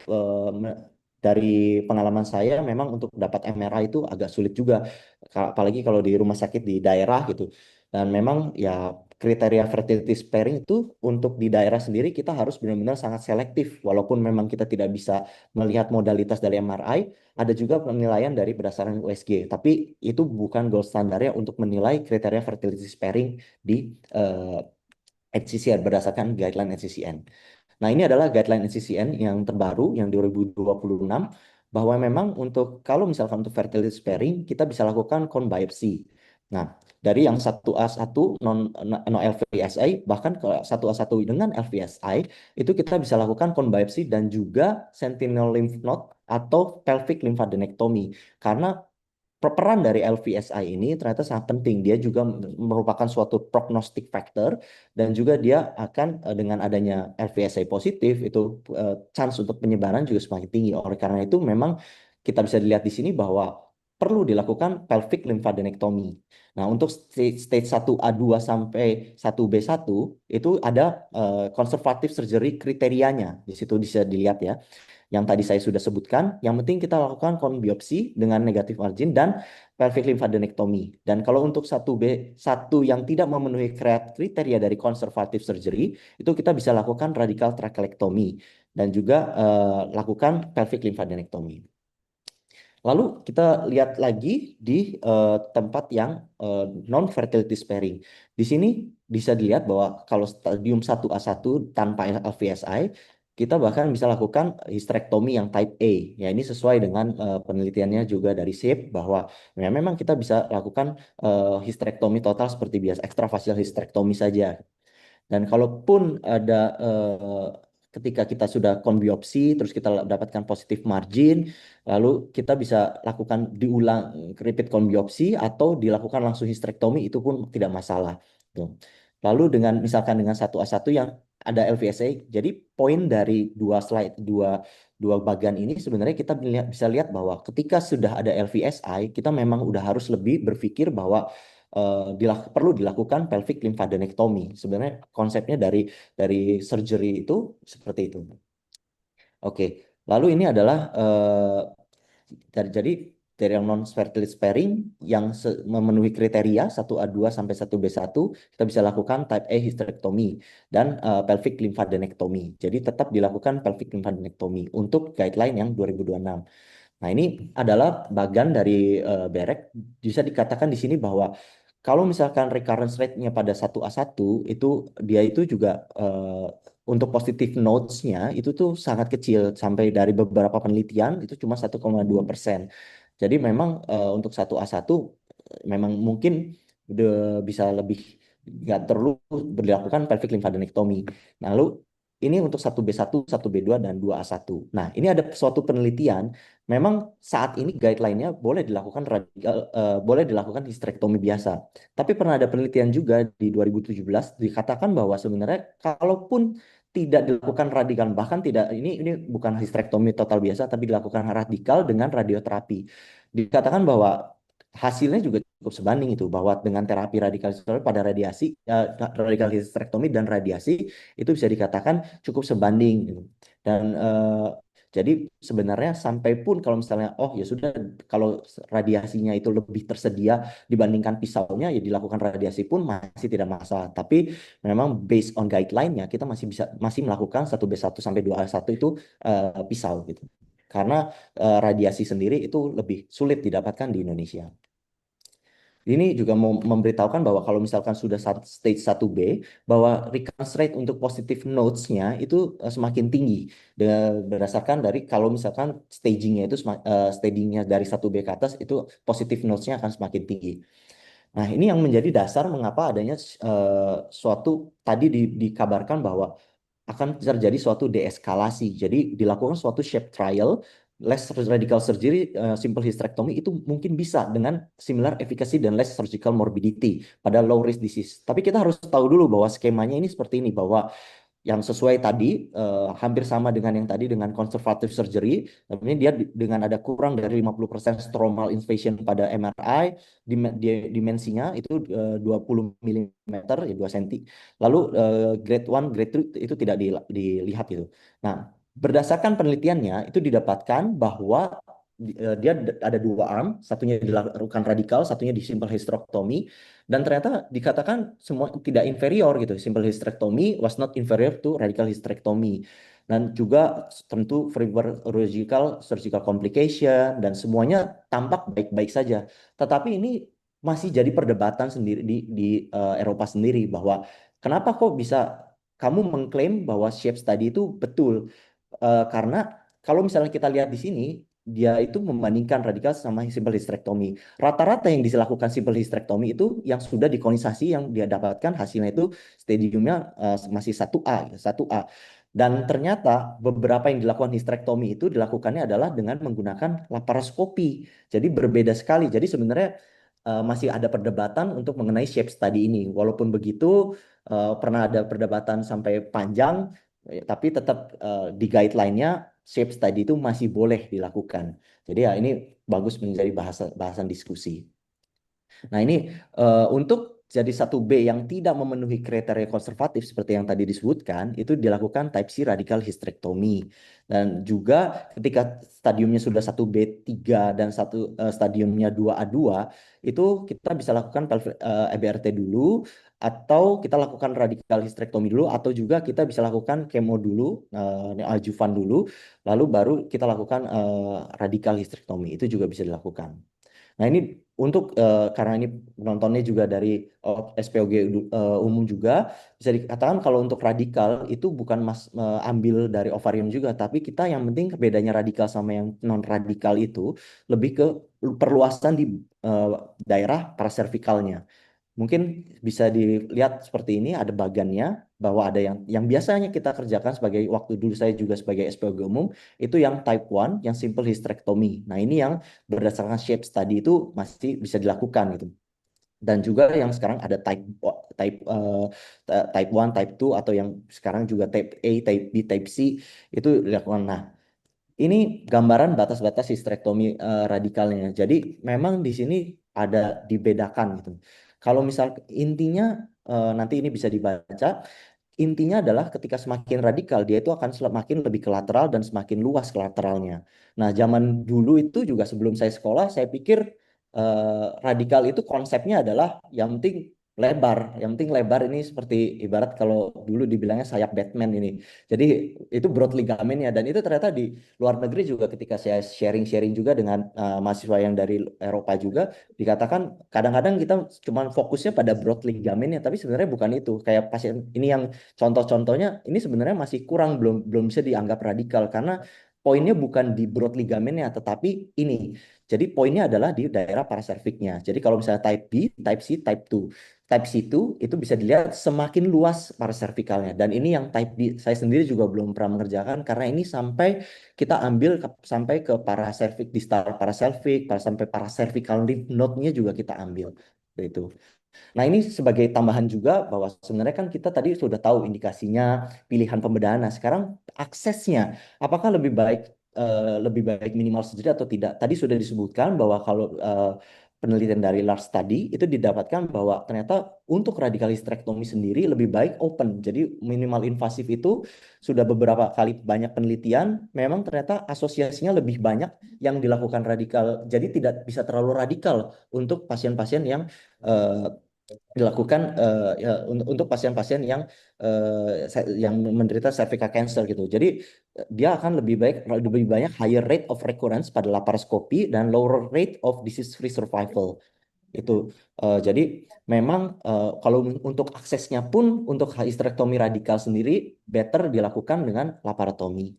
dari pengalaman saya memang untuk dapat MRI itu agak sulit juga, apalagi kalau di rumah sakit di daerah gitu. Dan memang ya kriteria fertility sparing itu untuk di daerah sendiri kita harus benar-benar sangat selektif. Walaupun memang kita tidak bisa melihat modalitas dari MRI, ada juga penilaian dari berdasarkan USG. Tapi itu bukan gold standarnya untuk menilai kriteria fertility sparing di NCCN berdasarkan guideline NCCN. Nah, ini adalah guideline NCCN yang terbaru yang 2026, bahwa memang untuk kalau misalkan untuk fertility sparing kita bisa lakukan cone biopsy. Nah, dari yang 1A1 non LVSI bahkan ke 1A1 dengan LVSI itu kita bisa lakukan cone biopsy dan juga sentinel lymph node atau pelvic lymphadenectomy. Karena peran dari LVSI ini ternyata sangat penting. Dia juga merupakan suatu prognostic factor dan juga dia akan dengan adanya LVSI positif itu chance untuk penyebaran juga semakin tinggi. Oleh karena itu memang kita bisa dilihat di sini bahwa perlu dilakukan pelvic lymphadenectomy. Nah, untuk stage 1A2 sampai 1B1 itu ada conservative surgery kriterianya. Di situ bisa dilihat ya, yang tadi saya sudah sebutkan. Yang penting kita lakukan kon biopsi dengan negatif margin dan pelvic lymphadenectomy. Dan kalau untuk 1B1 yang tidak memenuhi kriteria dari conservative surgery, itu kita bisa lakukan radical trachelectomy dan juga lakukan pelvic lymphadenectomy. Lalu kita lihat lagi di tempat yang non-fertility sparing. Di sini bisa dilihat bahwa kalau stadium 1A1 tanpa LVSI, kita bahkan bisa lakukan hysterectomy yang type A. Ya, ini sesuai dengan penelitiannya juga dari SIP bahwa ya, memang kita bisa lakukan hysterectomy total seperti biasa, extravaginal hysterectomy saja. Dan kalaupun ada ketika kita sudah konbiopsi, terus kita dapatkan positif margin, lalu kita bisa lakukan diulang repeat konbiopsi atau dilakukan langsung hysterectomy, itu pun tidak masalah. Tuh. Lalu dengan misalkan dengan 1A1 yang ada LVSA, jadi poin dari dua slide, dua bagian ini sebenarnya kita bisa lihat bahwa ketika sudah ada LVSI, kita memang udah harus lebih berpikir bahwa perlu dilakukan pelvic lymphadenectomy. Sebenarnya konsepnya dari surgery itu seperti itu. Oke, lalu ini adalah jadi dari yang non fertility sparing yang memenuhi kriteria 1A2 sampai 1B1 kita bisa lakukan type A hysterectomy dan pelvic lymphadenectomy. Jadi tetap dilakukan pelvic lymphadenectomy untuk guideline yang 2026. Nah, ini adalah bagian dari BEREC. Bisa dikatakan di sini bahwa kalau misalkan recurrence rate-nya pada 1A1 itu dia itu juga untuk positive nodes-nya itu tuh sangat kecil, sampai dari beberapa penelitian itu cuma 1,2%. Jadi memang untuk 1A1 memang mungkin udah bisa lebih nggak perlu dilakukan pelvic lymphadenectomy. Nah, lalu ini untuk 1B1, 1B2, dan 2A1. Nah, ini ada suatu penelitian, memang saat ini guideline-nya boleh dilakukan boleh dilakukan hysterectomy biasa. Tapi pernah ada penelitian juga di 2017 dikatakan bahwa sebenarnya kalaupun tidak dilakukan radikal, bahkan tidak, ini bukan hysterectomy total biasa, tapi dilakukan radikal dengan radioterapi. Dikatakan bahwa hasilnya juga cukup sebanding itu, bahwa dengan terapi radikal pada radiasi, radikal hysterectomy dan radiasi itu bisa dikatakan cukup sebanding gitu. Dan jadi sebenarnya sampai pun kalau misalnya ya sudah, kalau radiasinya itu lebih tersedia dibandingkan pisaunya, ya dilakukan radiasi pun masih tidak masalah. Tapi memang based on guideline-nya kita masih melakukan 1B1 sampai 2A1 itu pisau gitu. Karena radiasi sendiri itu lebih sulit didapatkan di Indonesia. Ini juga mau memberitahukan bahwa kalau misalkan sudah stage 1B, bahwa recurrence rate untuk positive nodes-nya itu semakin tinggi. Berdasarkan dari kalau misalkan stagingnya itu stagingnya dari 1B ke atas, itu positive nodes-nya akan semakin tinggi. Nah, ini yang menjadi dasar mengapa adanya suatu tadi dikabarkan bahwa akan terjadi suatu deeskalasi. Jadi dilakukan suatu shape trial less radical surgery, simple hysterectomy itu mungkin bisa dengan similar efficacy dan less surgical morbidity pada low risk disease. Tapi kita harus tahu dulu bahwa skemanya ini seperti ini, bahwa yang sesuai tadi hampir sama dengan yang tadi dengan conservative surgery, tapi dia dengan ada kurang dari 50% stromal invasion pada MRI, dimensinya itu 20 mm ya 2 cm. Lalu grade 1, grade 2 itu tidak dilihat gitu. Nah, berdasarkan penelitiannya itu didapatkan bahwa dia ada dua arm, satunya dilakukan radikal, satunya di simple hysterectomy, dan ternyata dikatakan semua tidak inferior gitu. Simple hysterectomy was not inferior to radical hysterectomy. Dan juga tentu fewer surgical complication dan semuanya tampak baik-baik saja. Tetapi ini masih jadi perdebatan sendiri di Eropa sendiri, bahwa kenapa kok bisa kamu mengklaim bahwa shape study itu betul. Karena kalau misalnya kita lihat di sini, dia itu membandingkan radikal sama simple hysterectomy. Rata-rata yang dilakukan simple hysterectomy itu yang sudah dikonisasi, yang dia dapatkan hasilnya itu stadiumnya masih 1A, 1A. Dan ternyata beberapa yang dilakukan hysterectomy itu dilakukannya adalah dengan menggunakan laparoskopi. Jadi berbeda sekali. Jadi sebenarnya masih ada perdebatan untuk mengenai shape study ini. Walaupun begitu, pernah ada perdebatan sampai panjang, tapi tetap di guideline-nya shape study itu masih boleh dilakukan. Jadi ya ini bagus menjadi bahasan diskusi. Nah ini untuk jadi 1B yang tidak memenuhi kriteria konservatif seperti yang tadi disebutkan, itu dilakukan type C radical hysterectomy. Dan juga ketika stadiumnya sudah 1B3 dan stadiumnya 2A2, itu kita bisa lakukan EBRT dulu, atau kita lakukan radical hysterectomy dulu, atau juga kita bisa lakukan kemo dulu, neoadjuvan dulu, lalu baru kita lakukan radical hysterectomy. Itu juga bisa dilakukan. Nah ini untuk karena ini penontonnya juga dari SPOG umum juga, bisa dikatakan kalau untuk radikal itu bukan ambil dari ovarium juga, tapi kita yang penting bedanya radikal sama yang non radikal itu lebih ke perluasan di daerah paraservikalnya. Mungkin bisa dilihat seperti ini, ada bagannya, bahwa ada yang biasanya kita kerjakan sebagai, waktu dulu saya juga sebagai SPOG umum, itu yang type 1, yang simple hysterectomy. Nah ini yang berdasarkan shape study itu masih bisa dilakukan gitu. Dan juga yang sekarang ada type 1, type 2, atau yang sekarang juga type A, type B, type C itu dilakukan. Nah, ini gambaran batas-batas hysterectomy radikalnya. Jadi memang di sini ada dibedakan gitu. Kalau misal intinya nanti ini bisa dibaca. Intinya adalah ketika semakin radikal, dia itu akan semakin lebih ke lateral dan semakin luas ke lateralnya. Nah, zaman dulu itu juga sebelum saya sekolah, saya pikir radikal itu konsepnya adalah yang penting lebar. Yang penting lebar ini seperti ibarat kalau dulu dibilangnya sayap Batman ini. Jadi itu broad ligamennya, dan itu ternyata di luar negeri juga ketika saya sharing-sharing juga dengan mahasiswa yang dari Eropa juga, dikatakan kadang-kadang kita cuma fokusnya pada broad ligamennya, tapi sebenarnya bukan itu. Kayak pasien ini yang contoh-contohnya ini sebenarnya masih kurang, belum bisa dianggap radikal karena poinnya bukan di broad ligamennya, tetapi ini. Jadi poinnya adalah di daerah paraserviknya. Jadi kalau misalnya type B, type C, type 2. Type C itu bisa dilihat semakin luas paraservikalnya. Dan ini yang type D saya sendiri juga belum pernah mengerjakan, karena ini sampai kita ambil sampai ke paraservik, distal paraservik, sampai paracervical lymph node-nya juga kita ambil. Itu. Nah, ini sebagai tambahan juga bahwa sebenarnya kan kita tadi sudah tahu indikasinya, pilihan pembedahan. Nah, sekarang aksesnya, apakah lebih baik minimal surgery atau tidak? Tadi sudah disebutkan bahwa kalau penelitian dari large study itu didapatkan bahwa ternyata untuk radical hysterectomy sendiri lebih baik open. Jadi minimal invasif itu sudah beberapa kali banyak penelitian, memang ternyata asosiasinya lebih banyak yang dilakukan radikal. Jadi tidak bisa terlalu radikal untuk pasien-pasien yang dilakukan untuk pasien-pasien yang menderita cervical cancer gitu. Jadi dia akan lebih banyak higher rate of recurrence pada laparoskopi dan lower rate of disease free survival itu. Jadi memang kalau untuk aksesnya pun untuk hysterectomy radikal sendiri better dilakukan dengan laparotomi.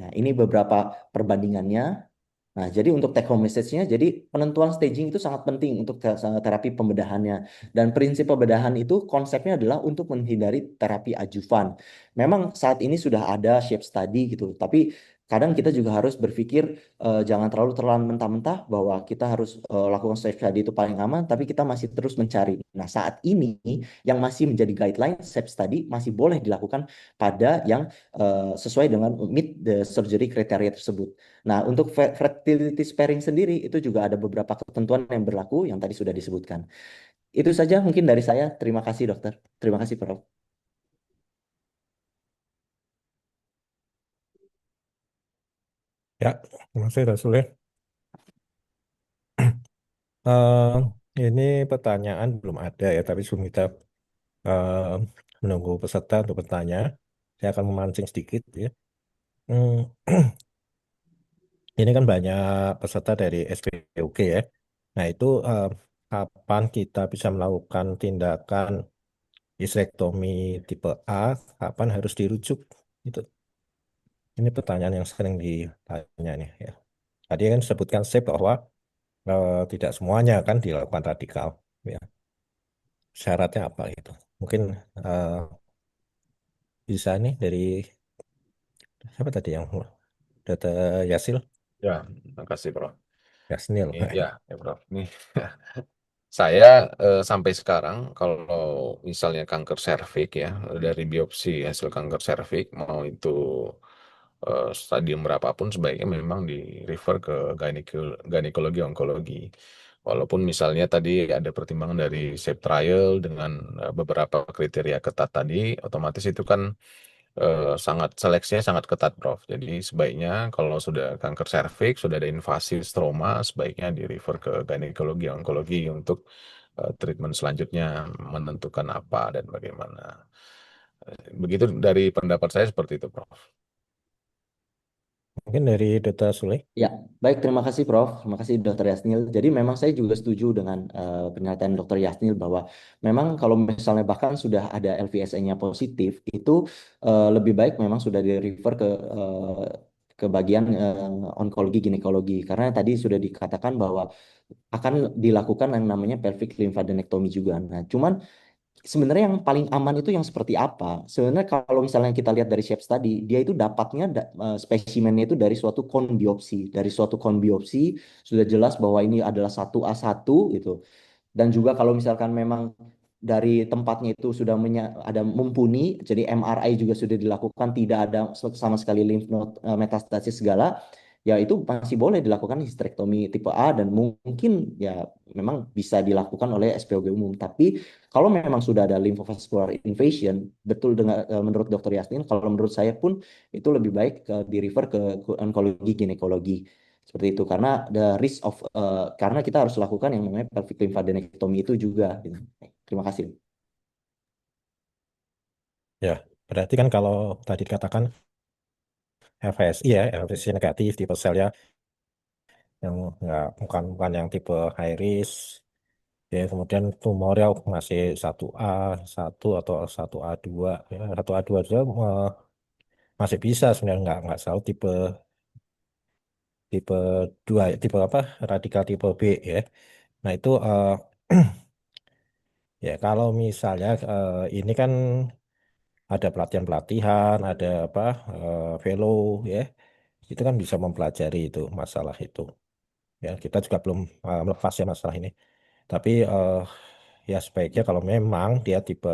Nah, ini beberapa perbandingannya. Nah, jadi untuk take home message-nya, jadi penentuan staging itu sangat penting untuk terapi pembedahannya. Dan prinsip pembedahan itu konsepnya adalah untuk menghindari terapi adjuvan. Memang saat ini sudah ada shape study gitu, tapi kadang kita juga harus berpikir jangan terlalu terlalu mentah-mentah bahwa kita harus lakukan self study itu paling aman, tapi kita masih terus mencari. Nah, saat ini yang masih menjadi guideline self study masih boleh dilakukan pada yang sesuai dengan meet the surgery kriteria tersebut. Nah, untuk fertility sparing sendiri itu juga ada beberapa ketentuan yang berlaku yang tadi sudah disebutkan. Itu saja mungkin dari saya. Terima kasih, dokter. Terima kasih, Prof. Ya, terima kasih Rasul ya. Eh, ini pertanyaan belum ada ya, tapi sebelum kita eh, menunggu peserta untuk bertanya, saya akan memancing sedikit ya. Hmm, ini kan banyak peserta dari SPOG ya. Nah, itu kapan kita bisa melakukan tindakan histerektomi tipe A, kapan harus dirujuk? Itu ini pertanyaan yang sering ditanya nih ya. Tadi kan disebutkan SEP bahwa tidak semuanya kan dilakukan radikal. Ya. Syaratnya apa gitu? Mungkin eh, bisa nih dari siapa tadi yang data Yasil, Ya, makasih Prof. Yasnil. Ini ya, ya Prof. Nih, saya sampai sekarang kalau misalnya kanker serviks ya dari biopsi hasil kanker serviks mau itu stadium berapapun sebaiknya memang di refer ke gynekologi onkologi. Walaupun misalnya tadi ada pertimbangan dari SAFE trial dengan beberapa kriteria ketat tadi, otomatis itu kan sangat seleksinya sangat ketat, Prof. Jadi sebaiknya kalau sudah kanker serviks, sudah ada invasi stroma, sebaiknya di refer ke gynekologi onkologi untuk treatment selanjutnya menentukan apa dan bagaimana. Begitu dari pendapat saya seperti itu, Prof. Mungkin dari data Sule. Ya, baik. Terima kasih, Prof. Terima kasih, Dokter Yasnil. Jadi memang saya juga setuju dengan pernyataan Dokter Yasnil bahwa memang kalau misalnya bahkan sudah ada LVSA-nya positif, itu lebih baik memang sudah di-refer ke bagian onkologi ginekologi. Karena tadi sudah dikatakan bahwa akan dilakukan yang namanya pelvic lymphadenectomy juga. Nah, cuman sebenarnya yang paling aman itu yang seperti apa? Sebenarnya kalau misalnya kita lihat dari shape study, dia itu dapatnya spesimennya itu dari suatu kon biopsi. Dari suatu kon biopsi sudah jelas bahwa ini adalah satu a satu gitu. Dan juga kalau misalkan memang dari tempatnya itu sudah ada mumpuni, jadi MRI juga sudah dilakukan, tidak ada sama sekali lymph node metastasis segala, ya itu masih boleh dilakukan histerektomi tipe A dan mungkin ya memang bisa dilakukan oleh SPOG umum. Tapi kalau memang sudah ada lymphovascular invasion, betul dengan menurut Dokter Yasmin, kalau menurut saya pun itu lebih baik di refer ke onkologi ginekologi seperti itu karena the risk of karena kita harus lakukan yang namanya pelvic lymphadenectomy itu juga gitu. Terima kasih. Ya, berarti kan kalau tadi dikatakan FSI ya, FSI negatif tipe sel ya, yang nggak bukan yang tipe high risk. Ya, kemudian tumornya masih 1A, 1 atau 1A2. Ya, 1A2 aja masih bisa sebenarnya nggak selalu tipe tipe 2 tipe apa? Radikal tipe B ya. Nah, itu ya kalau misalnya ini kan ada pelatihan-pelatihan, ada apa? Fellow ya. Itu kan bisa mempelajari itu masalah itu. Ya, kita juga belum melepas ya masalah ini. Tapi ya sebaiknya kalau memang dia tipe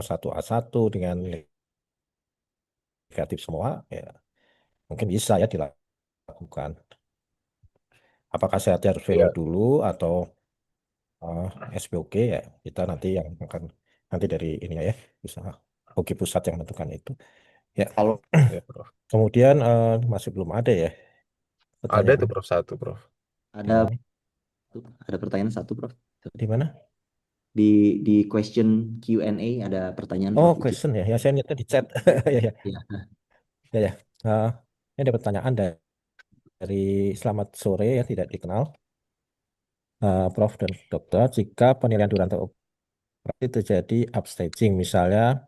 1A1 dengan negatif semua, ya mungkin bisa ya dilakukan. Apakah saya harus velo Ya, dulu atau uh, SPOG ya kita nanti yang akan nanti dari ini ya bisa hoki pusat yang menentukan itu. Ya, Kalau ya Prof. kemudian masih belum ada ya Ada pertanyaan tuh Prof satu, Prof. ada ada pertanyaan satu, Prof. di mana? Di question Q&A ada pertanyaan, Oh, Prof, di situ. question ya. Ya saya lihat di chat. Ya, ya, Ya. ya, ya. Ini ada pertanyaan dari Selamat Sore ya tidak dikenal. Prof dan Dokter, jika penilaian durasi operasi terjadi upstaging, misalnya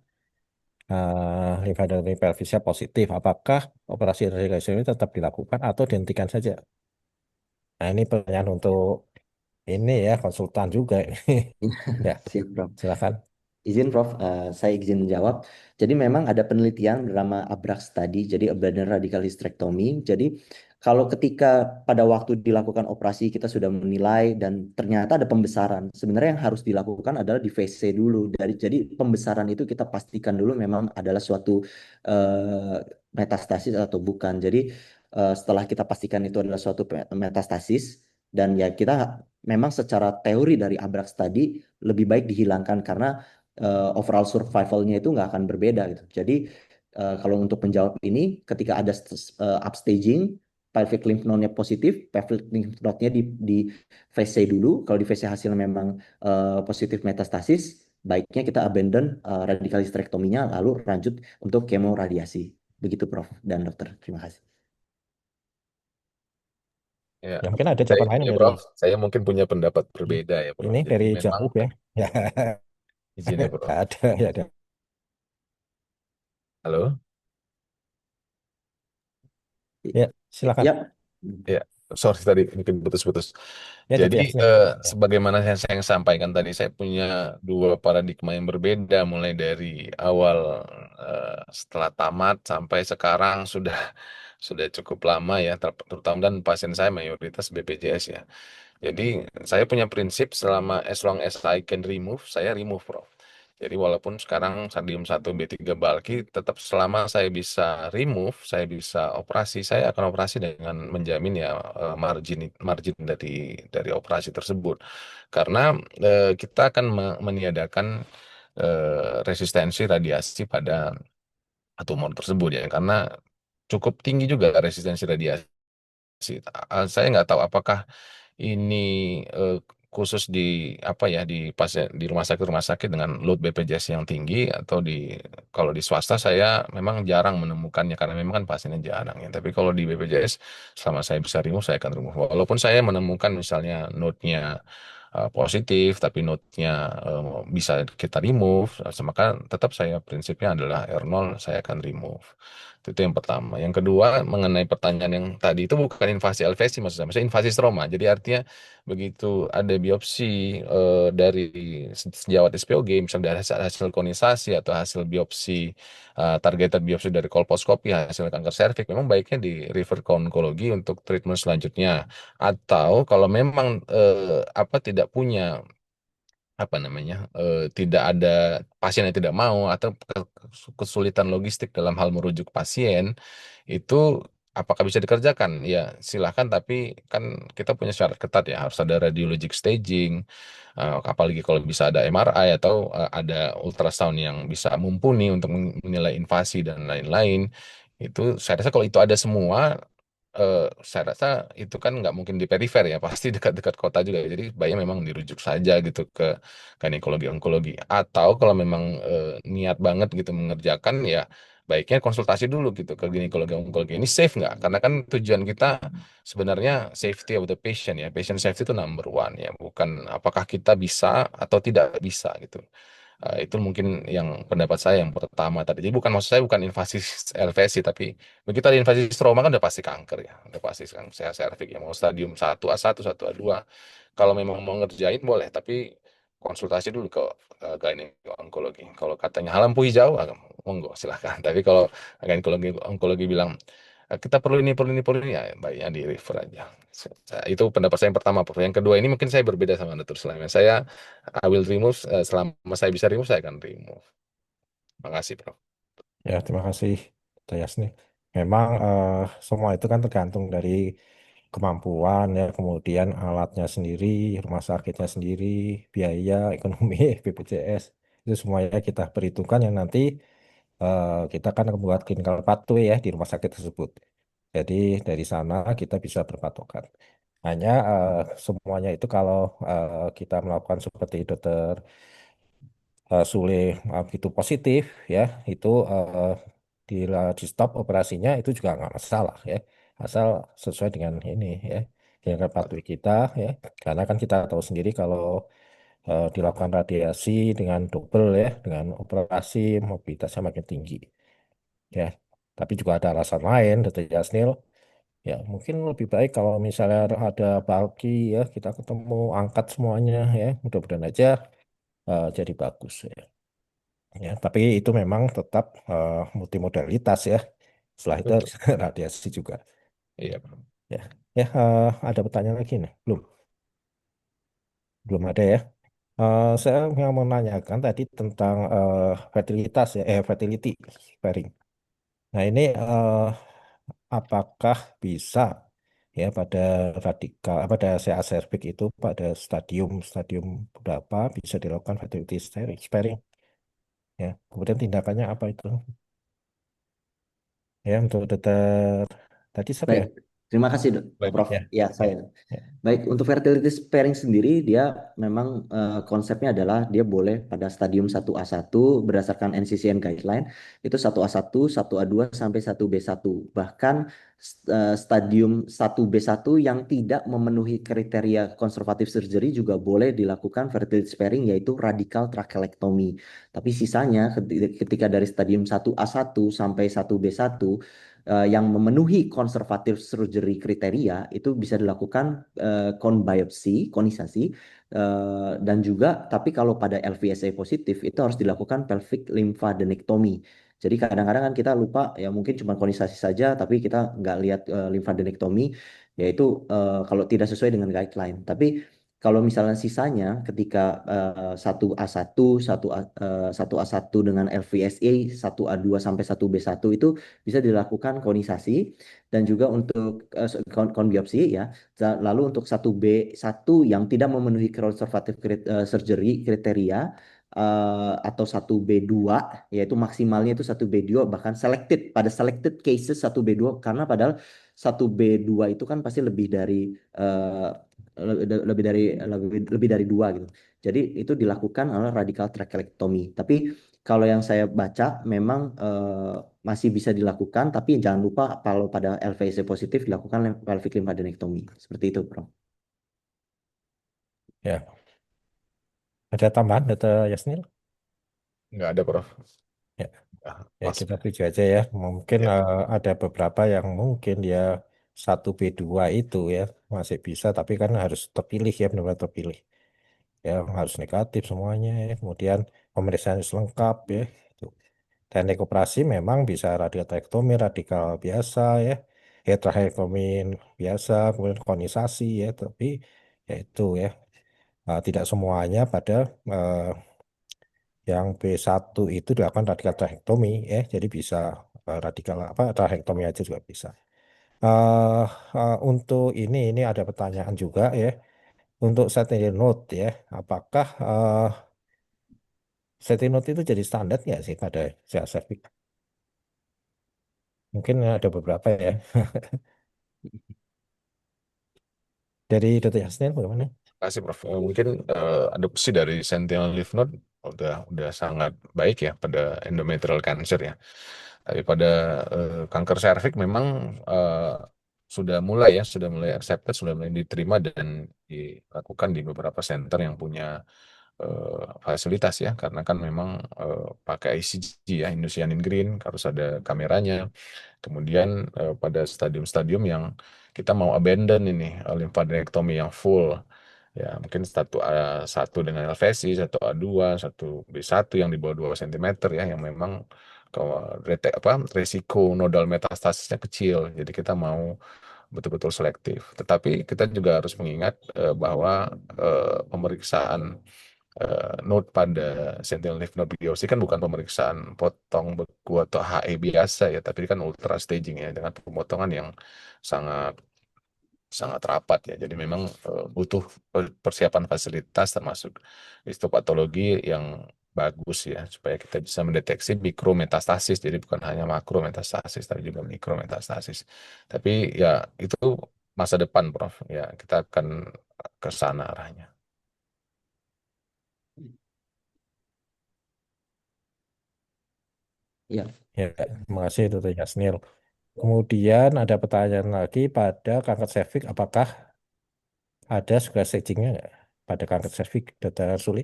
lymphadenoid pelvisnya positif, apakah operasi irigasi ini tetap dilakukan atau dihentikan saja? Nah, ini pertanyaan untuk ini ya konsultan juga. Ya, Siap, Prof. silakan. Izin Prof, saya izin menjawab. Jadi memang ada penelitian bernama ABRAX tadi, jadi Abdominal Radical Hysterectomy. Jadi kalau ketika pada waktu dilakukan operasi kita sudah menilai dan ternyata ada pembesaran, sebenarnya yang harus dilakukan adalah di VC dulu. Jadi pembesaran itu kita pastikan dulu memang adalah suatu eh, metastasis atau bukan. Jadi setelah kita pastikan itu adalah suatu metastasis dan ya kita memang secara teori dari ABRAX tadi lebih baik dihilangkan karena overall survivalnya itu nggak akan berbeda gitu. Jadi kalau untuk menjawab ini, ketika ada upstaging, pelvic lymph node-nya positif, pelvic lymph node-nya di VC dulu. Kalau di VC hasilnya memang positif metastasis, baiknya kita abandon radical hysterectomy-nya lalu lanjut untuk kemoradiasi. Begitu Prof dan Dokter. Terima kasih. Ya, Ya mungkin ada jawaban lain ya dari Prof, saya mungkin punya pendapat berbeda ya Prof. ini Jadi dari memang jauh ya. Ya, izin ya Prof. ada ya ada. Halo? Ya, silakan. Ya, Ya, sorry tadi mungkin putus-putus. Ya Jadi DBS nih. Ya. sebagaimana yang saya sampaikan tadi, saya punya dua paradigma yang berbeda, mulai dari awal setelah tamat sampai sekarang sudah cukup lama ya, terutama dan pasien saya mayoritas BPJS ya. Jadi saya punya prinsip selama as long as I can remove, saya remove, Prof. Jadi walaupun sekarang stadium 1 B3 bulky, tetap selama saya bisa remove, saya bisa operasi, saya akan operasi dengan menjamin ya margin margin dari operasi tersebut. Karena kita akan meniadakan resistensi radiasi pada tumor tersebut ya, karena cukup tinggi juga resistensi radiasi. Saya nggak tahu apakah ini eh, khusus di apa ya di pasien di rumah sakit dengan load BPJS yang tinggi atau kalau di swasta saya memang jarang menemukannya karena memang kan pasiennya jarang ya. Tapi kalau di BPJS selama saya bisa remove saya akan remove. Walaupun saya menemukan misalnya node-nya positif tapi node-nya bisa kita remove, maka tetap saya prinsipnya adalah R0 saya akan remove. Itu yang pertama. Yang kedua, mengenai pertanyaan yang tadi itu bukan invasi LVC maksud saya, maksudnya invasi stroma. Jadi artinya begitu ada biopsi dari sejawat SPOG, misalnya dari hasil konisasi atau hasil biopsi targeted biopsi dari kolposkopi hasil kanker serviks, memang baiknya di refer ke onkologi untuk treatment selanjutnya. Atau kalau memang apa tidak punya apa namanya tidak ada pasien yang tidak mau atau kesulitan logistik dalam hal merujuk pasien itu apakah bisa dikerjakan ya silakan tapi kan kita punya syarat ketat ya harus ada radiologic staging apalagi kalau bisa ada MRI atau ada ultrasound yang bisa mumpuni untuk menilai invasi dan lain-lain itu saya rasa kalau itu ada semua saya rasa itu kan nggak mungkin di perifer ya, pasti dekat-dekat kota juga. Jadi baiknya memang dirujuk saja gitu ke ginekologi onkologi. Atau kalau memang niat banget gitu mengerjakan ya baiknya konsultasi dulu gitu ke ginekologi onkologi. Ini safe nggak? Karena kan tujuan kita sebenarnya safety of the patient ya. Patient safety itu number one ya, bukan apakah kita bisa atau tidak bisa gitu. Itu mungkin yang pendapat saya yang pertama tadi. Jadi bukan maksud saya bukan invasi LVC, tapi begitu ada invasi stroma kan udah pasti kanker ya, udah pasti kanker saya serviks ya mau stadium 1A1, 1A2. Kalau memang mau ngerjain boleh, tapi konsultasi dulu ke gynekologi onkologi. Kalau katanya halampu hijau, monggo silahkan. Tapi kalau gynekologi onkologi bilang kita perlu ini ya baiknya di refer aja. Itu pendapat saya yang pertama, Prof. Yang kedua ini mungkin saya berbeda sama Dr. Sulaiman. Saya I will remove selama saya bisa remove saya akan remove. Makasih, Prof. Ya, terima kasih, Dr. Yasni. Memang semua itu kan tergantung dari kemampuan ya, kemudian alatnya sendiri, rumah sakitnya sendiri, biaya, ekonomi, BPJS. Itu semuanya kita perhitungkan yang nanti kita akan membuat clinical pathway ya di rumah sakit tersebut. Jadi dari sana kita bisa berpatokan. Hanya semuanya itu kalau kita melakukan seperti dokter Sule begitu positif ya itu di, di stop operasinya itu juga nggak masalah ya asal sesuai dengan ini ya dengan patuhi kita ya karena kan kita tahu sendiri kalau dilakukan radiasi dengan double ya dengan operasi mobilitasnya makin tinggi ya tapi juga ada alasan lain Dr. Yasnil ya mungkin lebih baik kalau misalnya ada bulky ya kita ketemu angkat semuanya ya mudah-mudahan aja jadi bagus ya. Ya, tapi itu memang tetap multimodalitas ya. Setelah itu Betul. harus radiasi juga. Iya, Prof. Ya, ya ada pertanyaan lagi nih? Belum ada ya. Saya yang mau menanyakan tadi tentang fertilitas ya, fertility sparing. Nah ini apakah bisa ya pada radikal pada CA cervix itu pada stadium stadium berapa bisa dilakukan fertility sparing ya. Kemudian tindakannya apa itu? Ya untuk dokter tadi siapa Baik, ya? terima kasih Baik, Prof. Ya, Ya, ya, saya. ya, Baik, untuk fertility sparing sendiri, dia memang konsepnya adalah dia boleh pada stadium 1A1 berdasarkan NCCN guideline, itu 1A1, 1A2, sampai 1B1. Bahkan stadium 1B1 yang tidak memenuhi kriteria konservatif surgery juga boleh dilakukan fertility sparing, yaitu radical trachelectomy. Tapi sisanya ketika dari stadium 1A1 sampai 1B1 yang memenuhi konservatif surgery kriteria itu bisa dilakukan cone biopsy, konisasi, dan juga tapi kalau pada LVSA positif itu harus dilakukan pelvic lymphadenectomy. Jadi kadang-kadang kan kita lupa ya mungkin cuma konisasi saja tapi kita nggak lihat lymphadenectomy yaitu kalau tidak sesuai dengan guideline. Tapi kalau misalnya sisanya ketika 1A1, 1A1 dengan LVSA, 1A2 sampai 1B1 itu bisa dilakukan konisasi dan juga untuk biopsi ya. Lalu untuk 1B1 yang tidak memenuhi conservative surgery kriteria atau 1B2 yaitu maksimalnya itu 1B2 bahkan selected cases 1B2 karena padahal 1B2 itu kan pasti lebih dari eh, lebih dari dua gitu. Jadi itu dilakukan oleh radical trachelectomy. Tapi kalau yang saya baca memang masih bisa dilakukan, tapi jangan lupa kalau pada LVC positif dilakukan pelvic lymphadenectomy. Seperti itu, Bro. ya. Ada tambahan, Dokter Yasnil? Nggak ada, Prof. Ya, Ah, ya pas. kita tuju aja ya. Mungkin Ya, ada beberapa yang mungkin dia 1B2 itu ya masih bisa, tapi kan harus terpilih ya, benar-benar terpilih. Ya harus negatif semuanya ya. Kemudian pemeriksaan harus lengkap ya. Gitu. Teknik operasi memang bisa radiotektomi, radikal biasa ya. Ya tracheotomi biasa, kemudian konisasi ya. Tapi ya itu ya. Tidak semuanya pada eh, yang B1 itu dilakukan radikal tracheotomi ya. Jadi bisa radikal apa tracheotomi aja juga bisa. eh untuk ini ada pertanyaan juga ya. Untuk sentinel node ya, apakah sentinel node itu jadi standar nggak sih pada CSF? Mungkin ada beberapa ya. Dari Dr. Yasnin bagaimana? kasih, Prof. Mungkin adopsi dari Sentinel Lymph Node udah sangat baik ya pada endometrial cancer ya. Tapi pada kanker serviks memang eh, sudah mulai accepted, sudah mulai diterima dan dilakukan di beberapa center yang punya fasilitas ya, karena kan memang pakai ICG ya, Indocyanine Green, harus ada kameranya. Kemudian pada stadium-stadium yang kita mau abandon ini lymphadenectomy yang full. Ya, mungkin satu A1 dengan LVC, satu A2, satu B1 yang di bawah 2 cm ya, yang memang kalau resiko nodal metastasisnya kecil. Jadi kita mau betul-betul selektif. Tetapi kita juga harus mengingat bahwa pemeriksaan node pada sentinel lymph node biopsi kan bukan pemeriksaan potong beku atau HE biasa ya, tapi kan ultra staging ya dengan pemotongan yang sangat sangat rapat ya. Jadi memang butuh persiapan fasilitas termasuk histopatologi yang bagus ya supaya kita bisa mendeteksi mikrometastasis. Jadi bukan hanya makrometastasis tapi juga mikrometastasis. Tapi ya itu masa depan, Prof. Ya kita akan ke sana arahnya. Ya, Ya, terima kasih Dr. Yasnil. Kemudian ada pertanyaan lagi pada kanker serviks, apakah ada juga stagingnya nggak pada kanker serviks, Dr. Suli?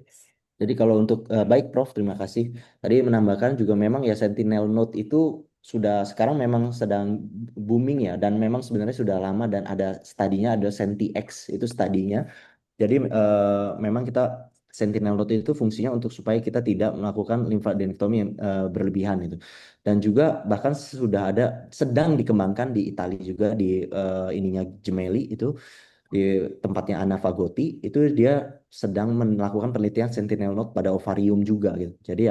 jadi kalau untuk baik Prof, terima kasih. Tadi menambahkan juga memang ya Sentinel Node itu sudah sekarang memang sedang booming ya dan memang sebenarnya sudah lama dan ada studinya ada Senti X itu studinya. Jadi memang kita sentinel node itu fungsinya untuk supaya kita tidak melakukan limfadenektomi yang berlebihan itu. Dan juga bahkan sudah ada sedang dikembangkan di Italia juga di ininya Gemelli itu di tempatnya Anna Fagoti itu dia sedang melakukan penelitian sentinel node pada ovarium juga gitu. Jadi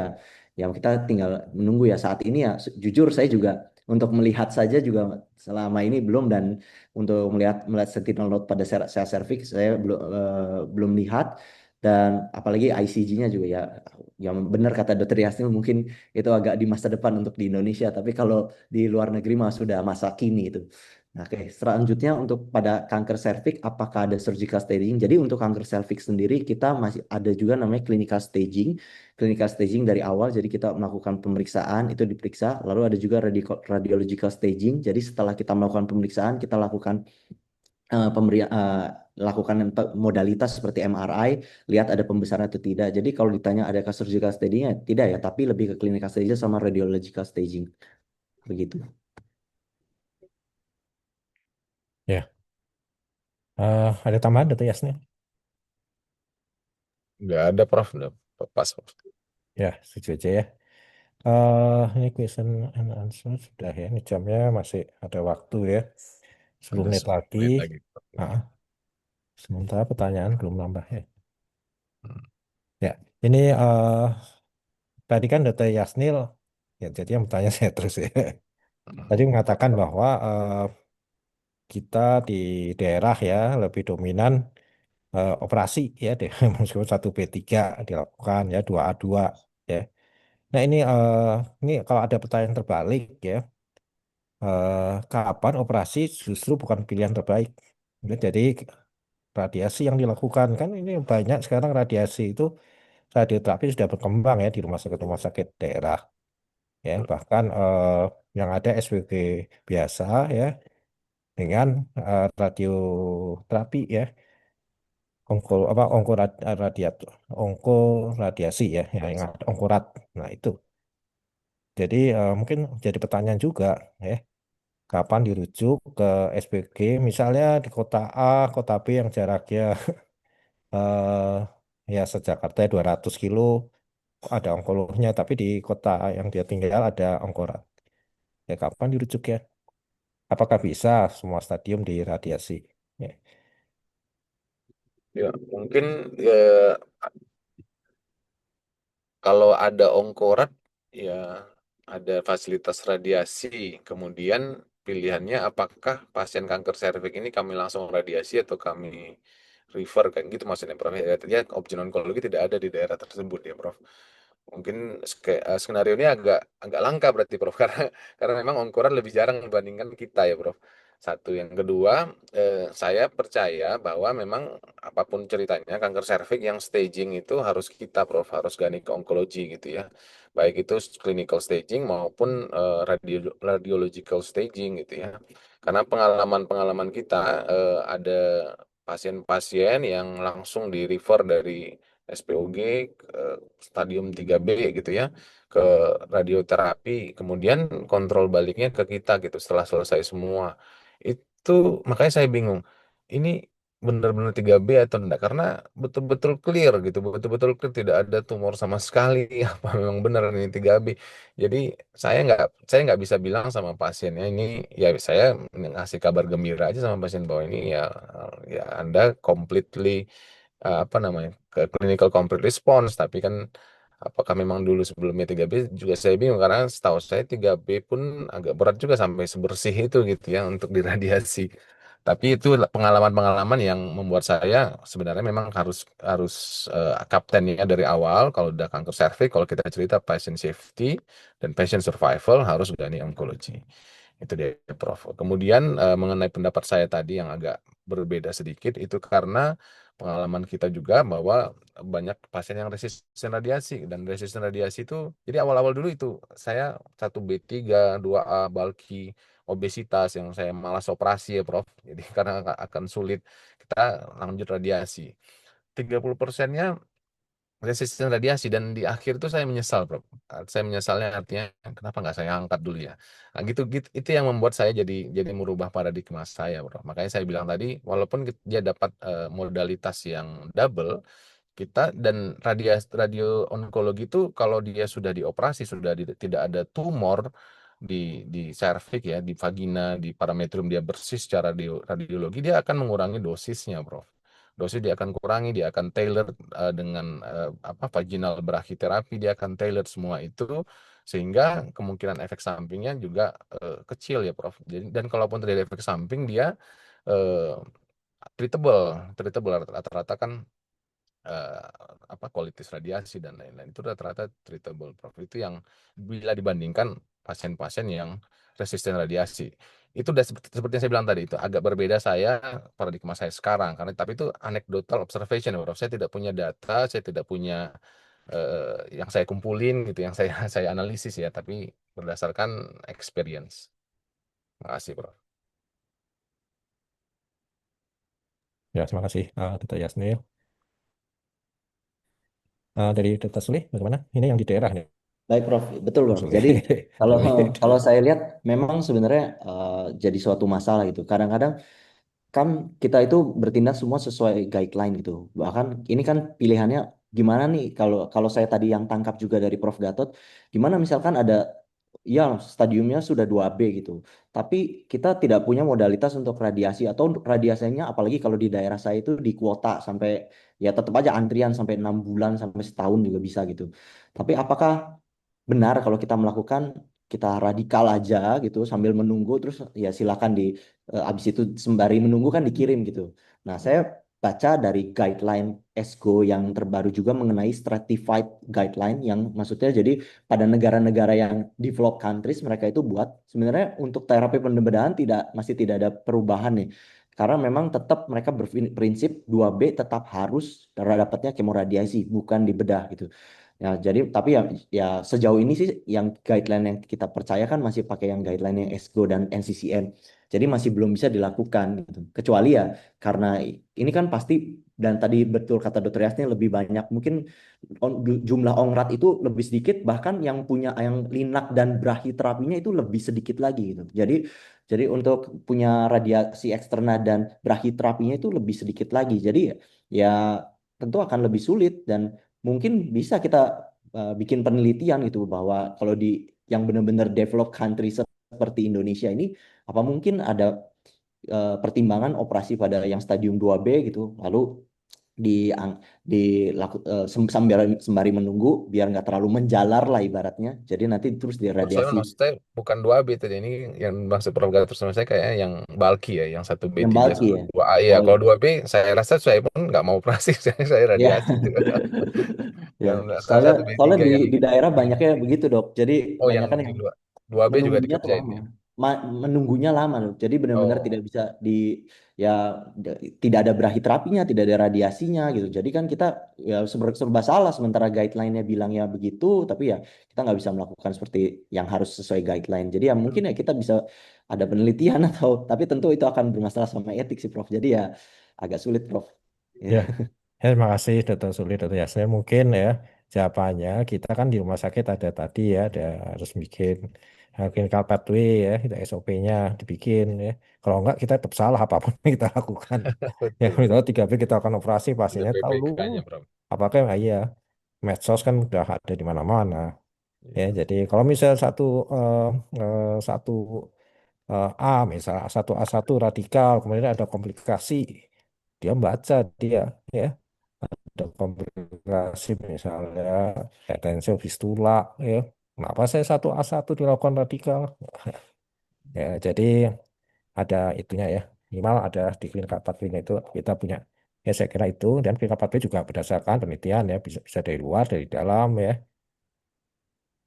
ya kita tinggal menunggu ya saat ini ya jujur saya juga untuk melihat saja juga selama ini belum dan untuk melihat sentinel node pada sel serviks saya belum lihat dan apalagi ICG-nya juga ya yang benar kata Dokter Yasmin mungkin itu agak di masa depan untuk di Indonesia tapi kalau di luar negeri mah sudah masa kini itu. Nah, oke, selanjutnya untuk pada kanker serviks, apakah ada surgical staging? Jadi untuk kanker serviks sendiri kita masih ada juga namanya clinical staging. Clinical staging dari awal, jadi kita melakukan pemeriksaan itu diperiksa. Lalu ada juga radiological staging. Jadi setelah kita melakukan pemeriksaan, kita lakukan lakukan modalitas seperti MRI, lihat ada pembesaran atau tidak. Jadi kalau ditanya adakah surgical staging, tidak ya, tapi lebih ke clinical staging sama radiological staging. Begitu. Ya, ada tambahan Dr. Yasni? Nggak ada, Prof. Udah pas, Prof. Ya, setuju aja ya. Ini question and answer sudah ya. Ini jamnya masih ada waktu ya. 10 Ada menit 10 lagi. menit lagi. Ah, sementara pertanyaan belum nambah ya. Hmm. Ya, ini tadi kan Dr. Yasnil, ya jadi yang bertanya saya terus ya. Tadi mengatakan bahwa kita di daerah ya lebih dominan operasi ya, deh. Meskipun 1B3 dilakukan ya 2A2 ya. Nah ini kalau ada pertanyaan terbalik ya, kapan operasi justru bukan pilihan terbaik? Ya, jadi radiasi yang dilakukan kan ini banyak sekarang radiasi itu radioterapi sudah berkembang ya di rumah sakit daerah ya bahkan yang ada SPG biasa ya dengan radioterapi ya radiat onko radiasi ya yang ingat onkorat. Nah itu jadi mungkin jadi pertanyaan juga ya kapan dirujuk ke SPG misalnya di kota A kota B yang jaraknya ya seJakarta 200 kilo ada onkolognya tapi di kota yang dia tinggal ada onkorat ya kapan dirujuk ya apakah bisa semua stadium diradiasi ya, Ya, mungkin ya, kalau ada ongkorat, ya ada fasilitas radiasi. Kemudian pilihannya apakah pasien kanker serviks ini kami langsung radiasi atau kami refer kayak gitu maksudnya, Prof. Ya, artinya opsi onkologi tidak ada di daerah tersebut ya, Prof. Mungkin skenario ini agak agak langka berarti, Prof. Karena memang ongkorat lebih jarang dibandingkan kita ya, Prof. Satu, yang kedua, saya percaya bahwa memang apapun ceritanya kanker serviks yang staging itu harus kita, Prof, harus gani ke onkologi gitu ya. Baik itu clinical staging maupun radiological staging gitu ya. Karena pengalaman-pengalaman kita ada pasien-pasien yang langsung di refer dari SPOG ke stadium 3B gitu ya ke radioterapi, kemudian kontrol baliknya ke kita gitu setelah selesai semua. Itu makanya saya bingung. Ini benar-benar 3B atau enggak? Karena betul-betul clear gitu, betul-betul clear tidak ada tumor sama sekali. Apa memang benar ini 3B? Jadi saya nggak bisa bilang sama pasiennya ini ya saya ngasih kabar gembira aja sama pasien bahwa ini ya Anda completely apa namanya ke clinical complete response, tapi kan apakah memang dulu sebelumnya 3B juga saya bingung karena setahu saya 3B pun agak berat juga sampai sebersih itu gitu ya untuk diradiasi. Tapi itu pengalaman-pengalaman yang membuat saya sebenarnya memang harus harus kaptennya dari awal kalau udah kanker serviks kalau kita cerita patient safety dan patient survival harus gani onkologi. Itu dia, Prof. Kemudian mengenai pendapat saya tadi yang agak berbeda sedikit itu karena pengalaman kita juga bahwa banyak pasien yang resisten radiasi dan resisten radiasi itu jadi awal-awal dulu itu saya 1B3, 2A bulky obesitas yang saya malas operasi ya, Prof. Jadi karena akan sulit kita lanjut radiasi. 30%-nya resisten radiasi dan di akhir itu saya menyesal, Bro. Saya menyesalnya artinya kenapa nggak saya angkat dulu ya. Nah, gitu itu yang membuat saya jadi merubah paradigma saya, Bro. Makanya saya bilang tadi walaupun dia dapat modalitas yang double Kita dan radio onkologi itu kalau dia sudah dioperasi, sudah tidak ada tumor di serviks ya, di vagina, di parametrium, dia bersih secara radiologi, dia akan mengurangi dosisnya, Prof. Dosis dia akan kurangi, dia akan tailor dengan apa vaginal brachytherapy, dia akan tailor semua itu sehingga kemungkinan efek sampingnya juga kecil ya, Prof. Jadi dan kalaupun terjadi efek samping dia eh, treatable, treatable rata-rata kan eh, apa kualitas radiasi dan lain-lain itu rata-rata treatable, Prof. Itu yang bila dibandingkan pasien-pasien yang resisten radiasi. Itu udah seperti yang saya bilang tadi, itu agak berbeda saya paradigma saya sekarang karena tapi itu anecdotal observation, Prof. Saya tidak punya data, saya tidak punya yang saya kumpulin gitu, yang saya saya analisis ya, tapi berdasarkan experience. Makasih, Prof. Ya, terima kasih Dr. Yasnil. Dari Dr. Sulih, bagaimana? Ini yang di daerah nih, Baik, Prof. Betul, Dr. Prof. Sulih. Jadi kalau Sulih. kalau saya lihat memang sebenarnya jadi suatu masalah gitu. Kadang-kadang kan kita itu bertindak semua sesuai guideline gitu. Bahkan ini kan pilihannya gimana nih kalau kalau saya tadi yang tangkap juga dari Prof Gatot, gimana misalkan ada ya stadiumnya sudah 2B gitu. Tapi kita tidak punya modalitas untuk radiasi atau untuk radiasinya apalagi kalau di daerah saya itu di kuota sampai ya tetap aja antrian sampai 6 bulan sampai setahun juga bisa gitu. Tapi apakah benar kalau kita melakukan kita radikal aja gitu sambil menunggu terus ya silakan di abis itu sembari menunggu kan dikirim gitu. Nah, saya baca dari guideline ESGO yang terbaru juga mengenai stratified guideline yang maksudnya jadi pada negara-negara yang developed countries mereka itu buat sebenarnya untuk terapi pembedahan masih tidak ada perubahan nih. Karena memang tetap mereka berprinsip 2B tetap harus dapatnya kemoradiasi bukan dibedah gitu. Ya, jadi tapi ya sejauh ini sih yang guideline yang kita percayakan masih pakai yang guideline yang ESGO dan NCCN. Jadi masih belum bisa dilakukan gitu. Kecuali ya karena ini kan pasti dan tadi betul kata Dokter Yasni lebih banyak mungkin jumlah ongrat itu lebih sedikit bahkan yang punya yang linak dan brahiterapinya itu lebih sedikit lagi gitu. Jadi untuk punya radiasi eksterna dan brahiterapinya itu lebih sedikit lagi. Jadi ya tentu akan lebih sulit dan mungkin bisa kita bikin penelitian gitu bahwa kalau di yang benar-benar developed country seperti Indonesia ini apa mungkin ada pertimbangan operasi pada yang stadium 2B gitu lalu di sembari menunggu biar nggak terlalu menjalar lah ibaratnya jadi nanti terus Maksudnya, diradiasi maksud saya bukan 2B tadi, ini yang maksud Prof. Gatot sama saya kayak yang bulky ya, yang satu b yang tiga bulky sama ya. 2A ya. Oh Kalau 2B saya rasa saya pun nggak mau operasi, saya ya. radiasi itu. Ya, Yang salah soalnya satu b soalnya tiga di yang di daerah yang banyaknya begitu dok. Jadi oh banyak yang kan di yang 2B juga menunggunya tuh dikerjain lama. ya. Menunggunya lama loh. Jadi benar-benar tidak Oh, bisa ya tidak ada brahiterapinya, tidak ada radiasinya gitu. Jadi kan kita ya serba salah sementara guideline-nya bilangnya begitu, tapi ya kita nggak bisa melakukan seperti yang harus sesuai guideline. Jadi ya mungkin ya kita bisa ada penelitian atau tapi tentu itu akan bermasalah sama etik sih Prof. Jadi ya agak sulit Prof. Ya. Ya, terima kasih Dr. Sulih, Dr. Yasnil. Mungkin ya jawabannya kita kan di rumah sakit ada tadi ya, ada harus bikin clinical pathway ya, kita SOP-nya dibikin ya. Kalau enggak kita tetap salah apapun yang kita lakukan. Ya, betul. kalau 3B kita akan operasi, Ada pasiennya tahu lu PPK-nya, Prof. apakah iya, medsos kan udah ada di mana-mana. Ya, Iya. jadi kalau misal satu A misal satu radikal kemudian ada komplikasi, dia baca dia ya ada komplikasi misalnya kayak tensil fistula ya. Kenapa saya satu a satu dilakukan radikal? Ya, jadi ada itunya ya. Minimal ada di klinik pathway itu kita punya. Ya saya kira itu dan klinik pathway juga berdasarkan penelitian ya bisa bisa dari luar dari dalam ya.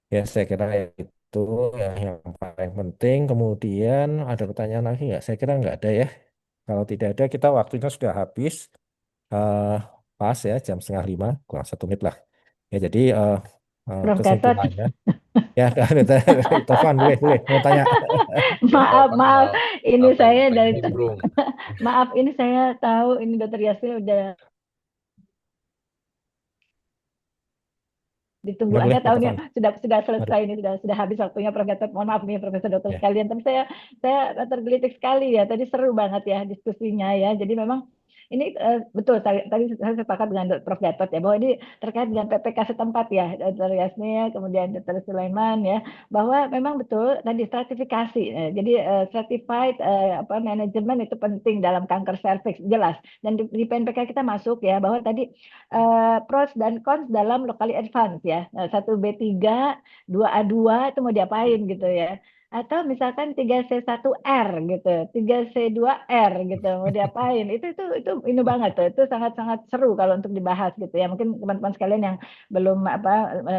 Ya saya kira itu ya yang paling penting. Kemudian ada pertanyaan lagi nggak? Saya kira nggak ada ya. Kalau tidak ada kita waktunya sudah habis. eh Pas ya jam 4:30 kurang 1 menit lah. Ya jadi Prof. Gatot. kesimpulannya ya Tovan boleh mau tanya. Ya, Maaf, Tovan maaf. Ini pengen saya pengen dari nimbrung. maaf ini saya tahu ini Dokter Yasmin udah ditunggu. Boleh boleh Anda Pak tahu nih Tovan. sudah Aduh, selesai ini sudah habis waktunya Prof. Gatot. Mohon maaf nih Profesor Dokter ya sekalian. Tapi saya tergelitik sekali ya. Tadi seru banget ya diskusinya ya. Jadi memang ini betul tadi saya sepakat dengan Prof. Gatot ya bahwa ini terkait dengan PPK setempat ya, Dr. Yasnia, kemudian Dr. Sulaiman ya, bahwa memang betul tadi stratifikasi. Jadi stratified apa manajemen itu penting dalam kanker serviks jelas. Dan di PNPK kita masuk ya bahwa tadi pros dan cons dalam locally advanced ya. 1B3, 2A2 itu mau diapain gitu ya. Atau misalkan 3C1R gitu, 3C2R gitu, mau diapain? Itu ini banget tuh. Itu sangat-sangat seru kalau untuk dibahas gitu ya. Mungkin teman-teman sekalian yang belum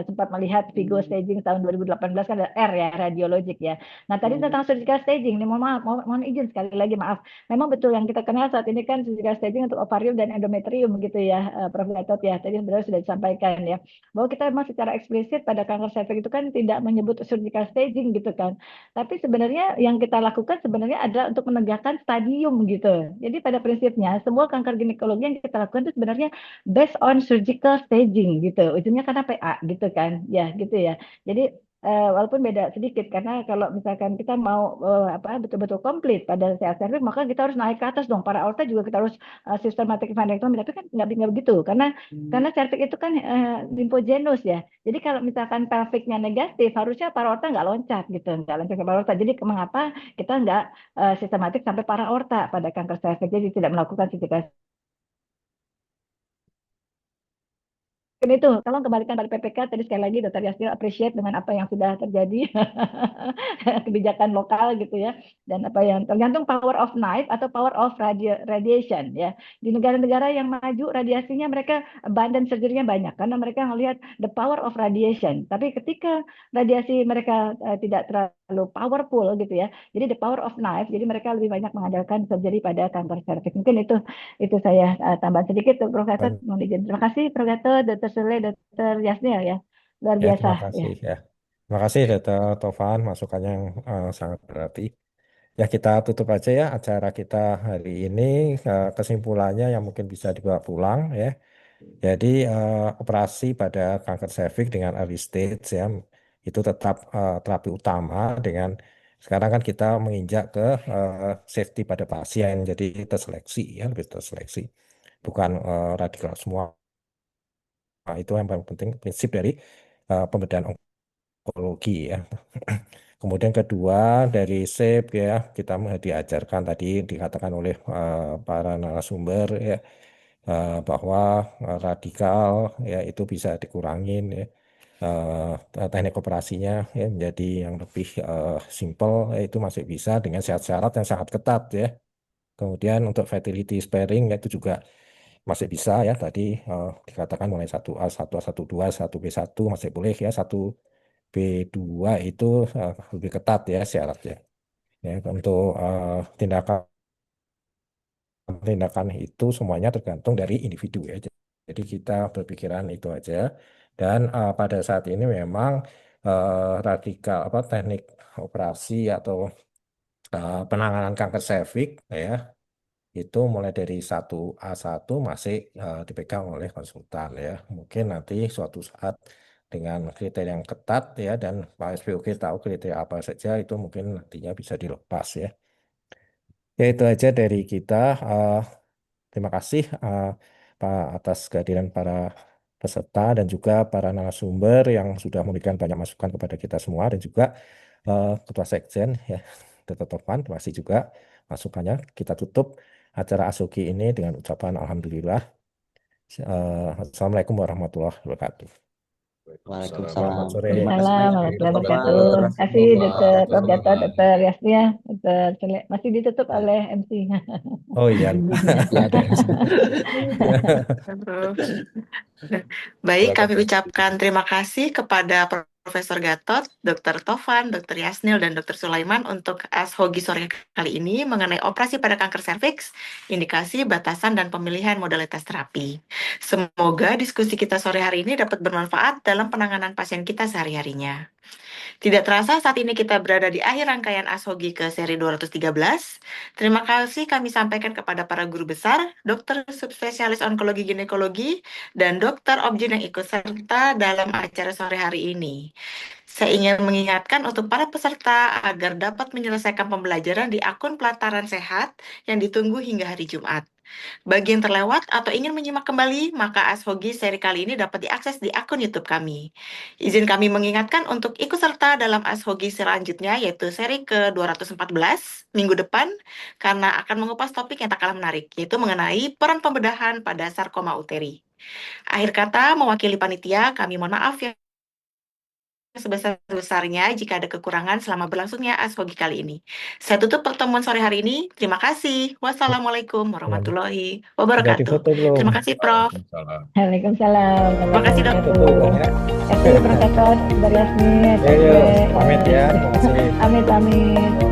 sempat melihat Vigo staging tahun 2018 kan ada R ya, radiologik ya. Nah, tadi tentang surgical staging, nih mohon maaf, mohon izin sekali lagi maaf. Memang betul yang kita kenal saat ini kan surgical staging untuk ovarium dan endometrium gitu ya, Prof. Gatot ya. Tadi sebenarnya sudah disampaikan ya, bahwa kita memang secara eksplisit pada kanker serviks itu kan tidak menyebut surgical staging gitu kan. Tapi sebenarnya yang kita lakukan sebenarnya adalah untuk menegakkan stadium gitu. Jadi pada prinsipnya semua kanker ginekologi yang kita lakukan itu sebenarnya based on surgical staging gitu. Ujungnya karena PA gitu kan. Ya gitu ya. Jadi walaupun beda sedikit karena kalau misalkan kita mau betul-betul komplit pada sehat serviks maka kita harus naik ke atas dong. Para aorta juga kita harus systematic hysterectomy tapi kan nggak begitu karena serviks itu kan limfogenus ya. Jadi kalau misalkan pelviknya negatif, harusnya para aorta nggak loncat gitu, nggak loncat ke para aorta. Jadi mengapa kita nggak sistematik sampai para aorta pada kanker serviks? Jadi tidak melakukan CTK. Kan itu, kalau kembalikan pada PPK tadi sekali lagi Dr. Yasir appreciate dengan apa yang sudah terjadi kebijakan lokal gitu ya dan apa yang tergantung power of knife atau power of radiation ya di negara-negara yang maju radiasinya mereka abundant surgery-nya banyak karena mereka melihat the power of radiation tapi ketika radiasi mereka tidak terlalu powerful gitu ya jadi the power of knife jadi mereka lebih banyak mengandalkan surgery pada kanker serviks mungkin itu saya tambah sedikit tuh Prof. Gatot. Baik. Mohon izin. Terima kasih Prof. Gatot, Dr. Sule, Dr. Yasnil ya. Luar Ya, biasa terima ya. kasih ya. Terima kasih Dr. Tovan, masukannya yang sangat berarti. Ya, kita tutup aja ya acara kita hari ini. Kesimpulannya yang mungkin bisa dibawa pulang ya. Jadi operasi pada kanker serviks dengan early stage ya itu tetap terapi utama dengan sekarang kan kita menginjak ke safety pada pasien. Jadi terseleksi ya, lebih terseleksi. Bukan radikal semua. Nah, itu yang paling penting prinsip dari pembedahan onkologi ya. Kemudian kedua dari SAFE ya kita diajarkan tadi dikatakan oleh para narasumber ya bahwa radikal ya itu bisa dikurangin ya. Teknik operasinya ya menjadi yang lebih simple itu masih bisa dengan syarat-syarat yang sangat ketat ya. Kemudian untuk fertility sparing ya, itu juga masih bisa ya tadi dikatakan mulai 1A, 1A, 1A, 1B1 masih boleh ya 1B2 itu lebih ketat ya syaratnya. Ya, untuk tindakan itu semuanya tergantung dari individu ya. Jadi kita berpikiran itu aja. Dan pada saat ini memang radikal apa teknik operasi atau penanganan kanker serviks ya itu mulai dari 1A1 masih dipegang oleh konsultan ya. Mungkin nanti suatu saat dengan kriteria yang ketat ya dan Pak SPOG tahu kriteria apa saja itu mungkin nantinya bisa dilepas ya. Ya itu aja dari kita. Eh, Terima kasih Pak atas kehadiran para peserta dan juga para narasumber yang sudah memberikan banyak masukan kepada kita semua dan juga Ketua Sekjen ya Dr. Tovan. Terima kasih juga masukannya. Kita tutup acara ASOGI ini dengan ucapan Alhamdulillah. Assalamualaikum warahmatullahi wabarakatuh. Selamat Waalaikumsalam. sore. Terima kasih Waalaikumsalam banyak warahmatullahi Dr. wabarakatuh. Tovan, Terima Dr. kasih Dr. Yasir. Prof. Gatot, Dr. Yasnia, Dr. Sule. Masih ditutup oleh MC. Oh iya, Ya, ada yang Prof. Baik, kami ucapkan terima kasih kepada Profesor Gatot, Dr. Tovan, Dr. Yasnil, dan Dr. Sulaiman untuk ASHOGI sore kali ini mengenai operasi pada kanker serviks, indikasi, batasan, dan pemilihan modalitas terapi. Semoga diskusi kita sore hari ini dapat bermanfaat dalam penanganan pasien kita sehari-harinya. Tidak terasa saat ini kita berada di akhir rangkaian ASHOGI ke seri 213. Terima kasih kami sampaikan kepada para guru besar, dokter subspesialis onkologi ginekologi, dan dokter obgyn yang ikut serta dalam acara sore hari ini. Saya ingin mengingatkan untuk para peserta agar dapat menyelesaikan pembelajaran di akun Pelataran Sehat yang ditunggu hingga hari Jumat. Bagi yang terlewat atau ingin menyimak kembali, maka Ashogi seri kali ini dapat diakses di akun YouTube kami. Izin kami mengingatkan untuk ikut serta dalam Ashogi selanjutnya, yaitu seri ke-214 minggu depan, karena akan mengupas topik yang tak kalah menarik, yaitu mengenai peran pembedahan pada sarkoma uteri. Akhir kata, mewakili panitia, kami mohon maaf ya sebesar-besarnya jika ada kekurangan selama berlangsungnya Ashogi kali ini. Saya tutup pertemuan sore hari ini. Terima kasih. Wassalamualaikum warahmatullahi Udah wabarakatuh. difoto belum? Terima kasih, Prof. Waalaikumsalam. Waalaikumsalam. Terima kasih, Dok. Foto banyak. Kasih Profesor dari Yasmin. Yo, pamit ya. Terima kasih. Amit, amit.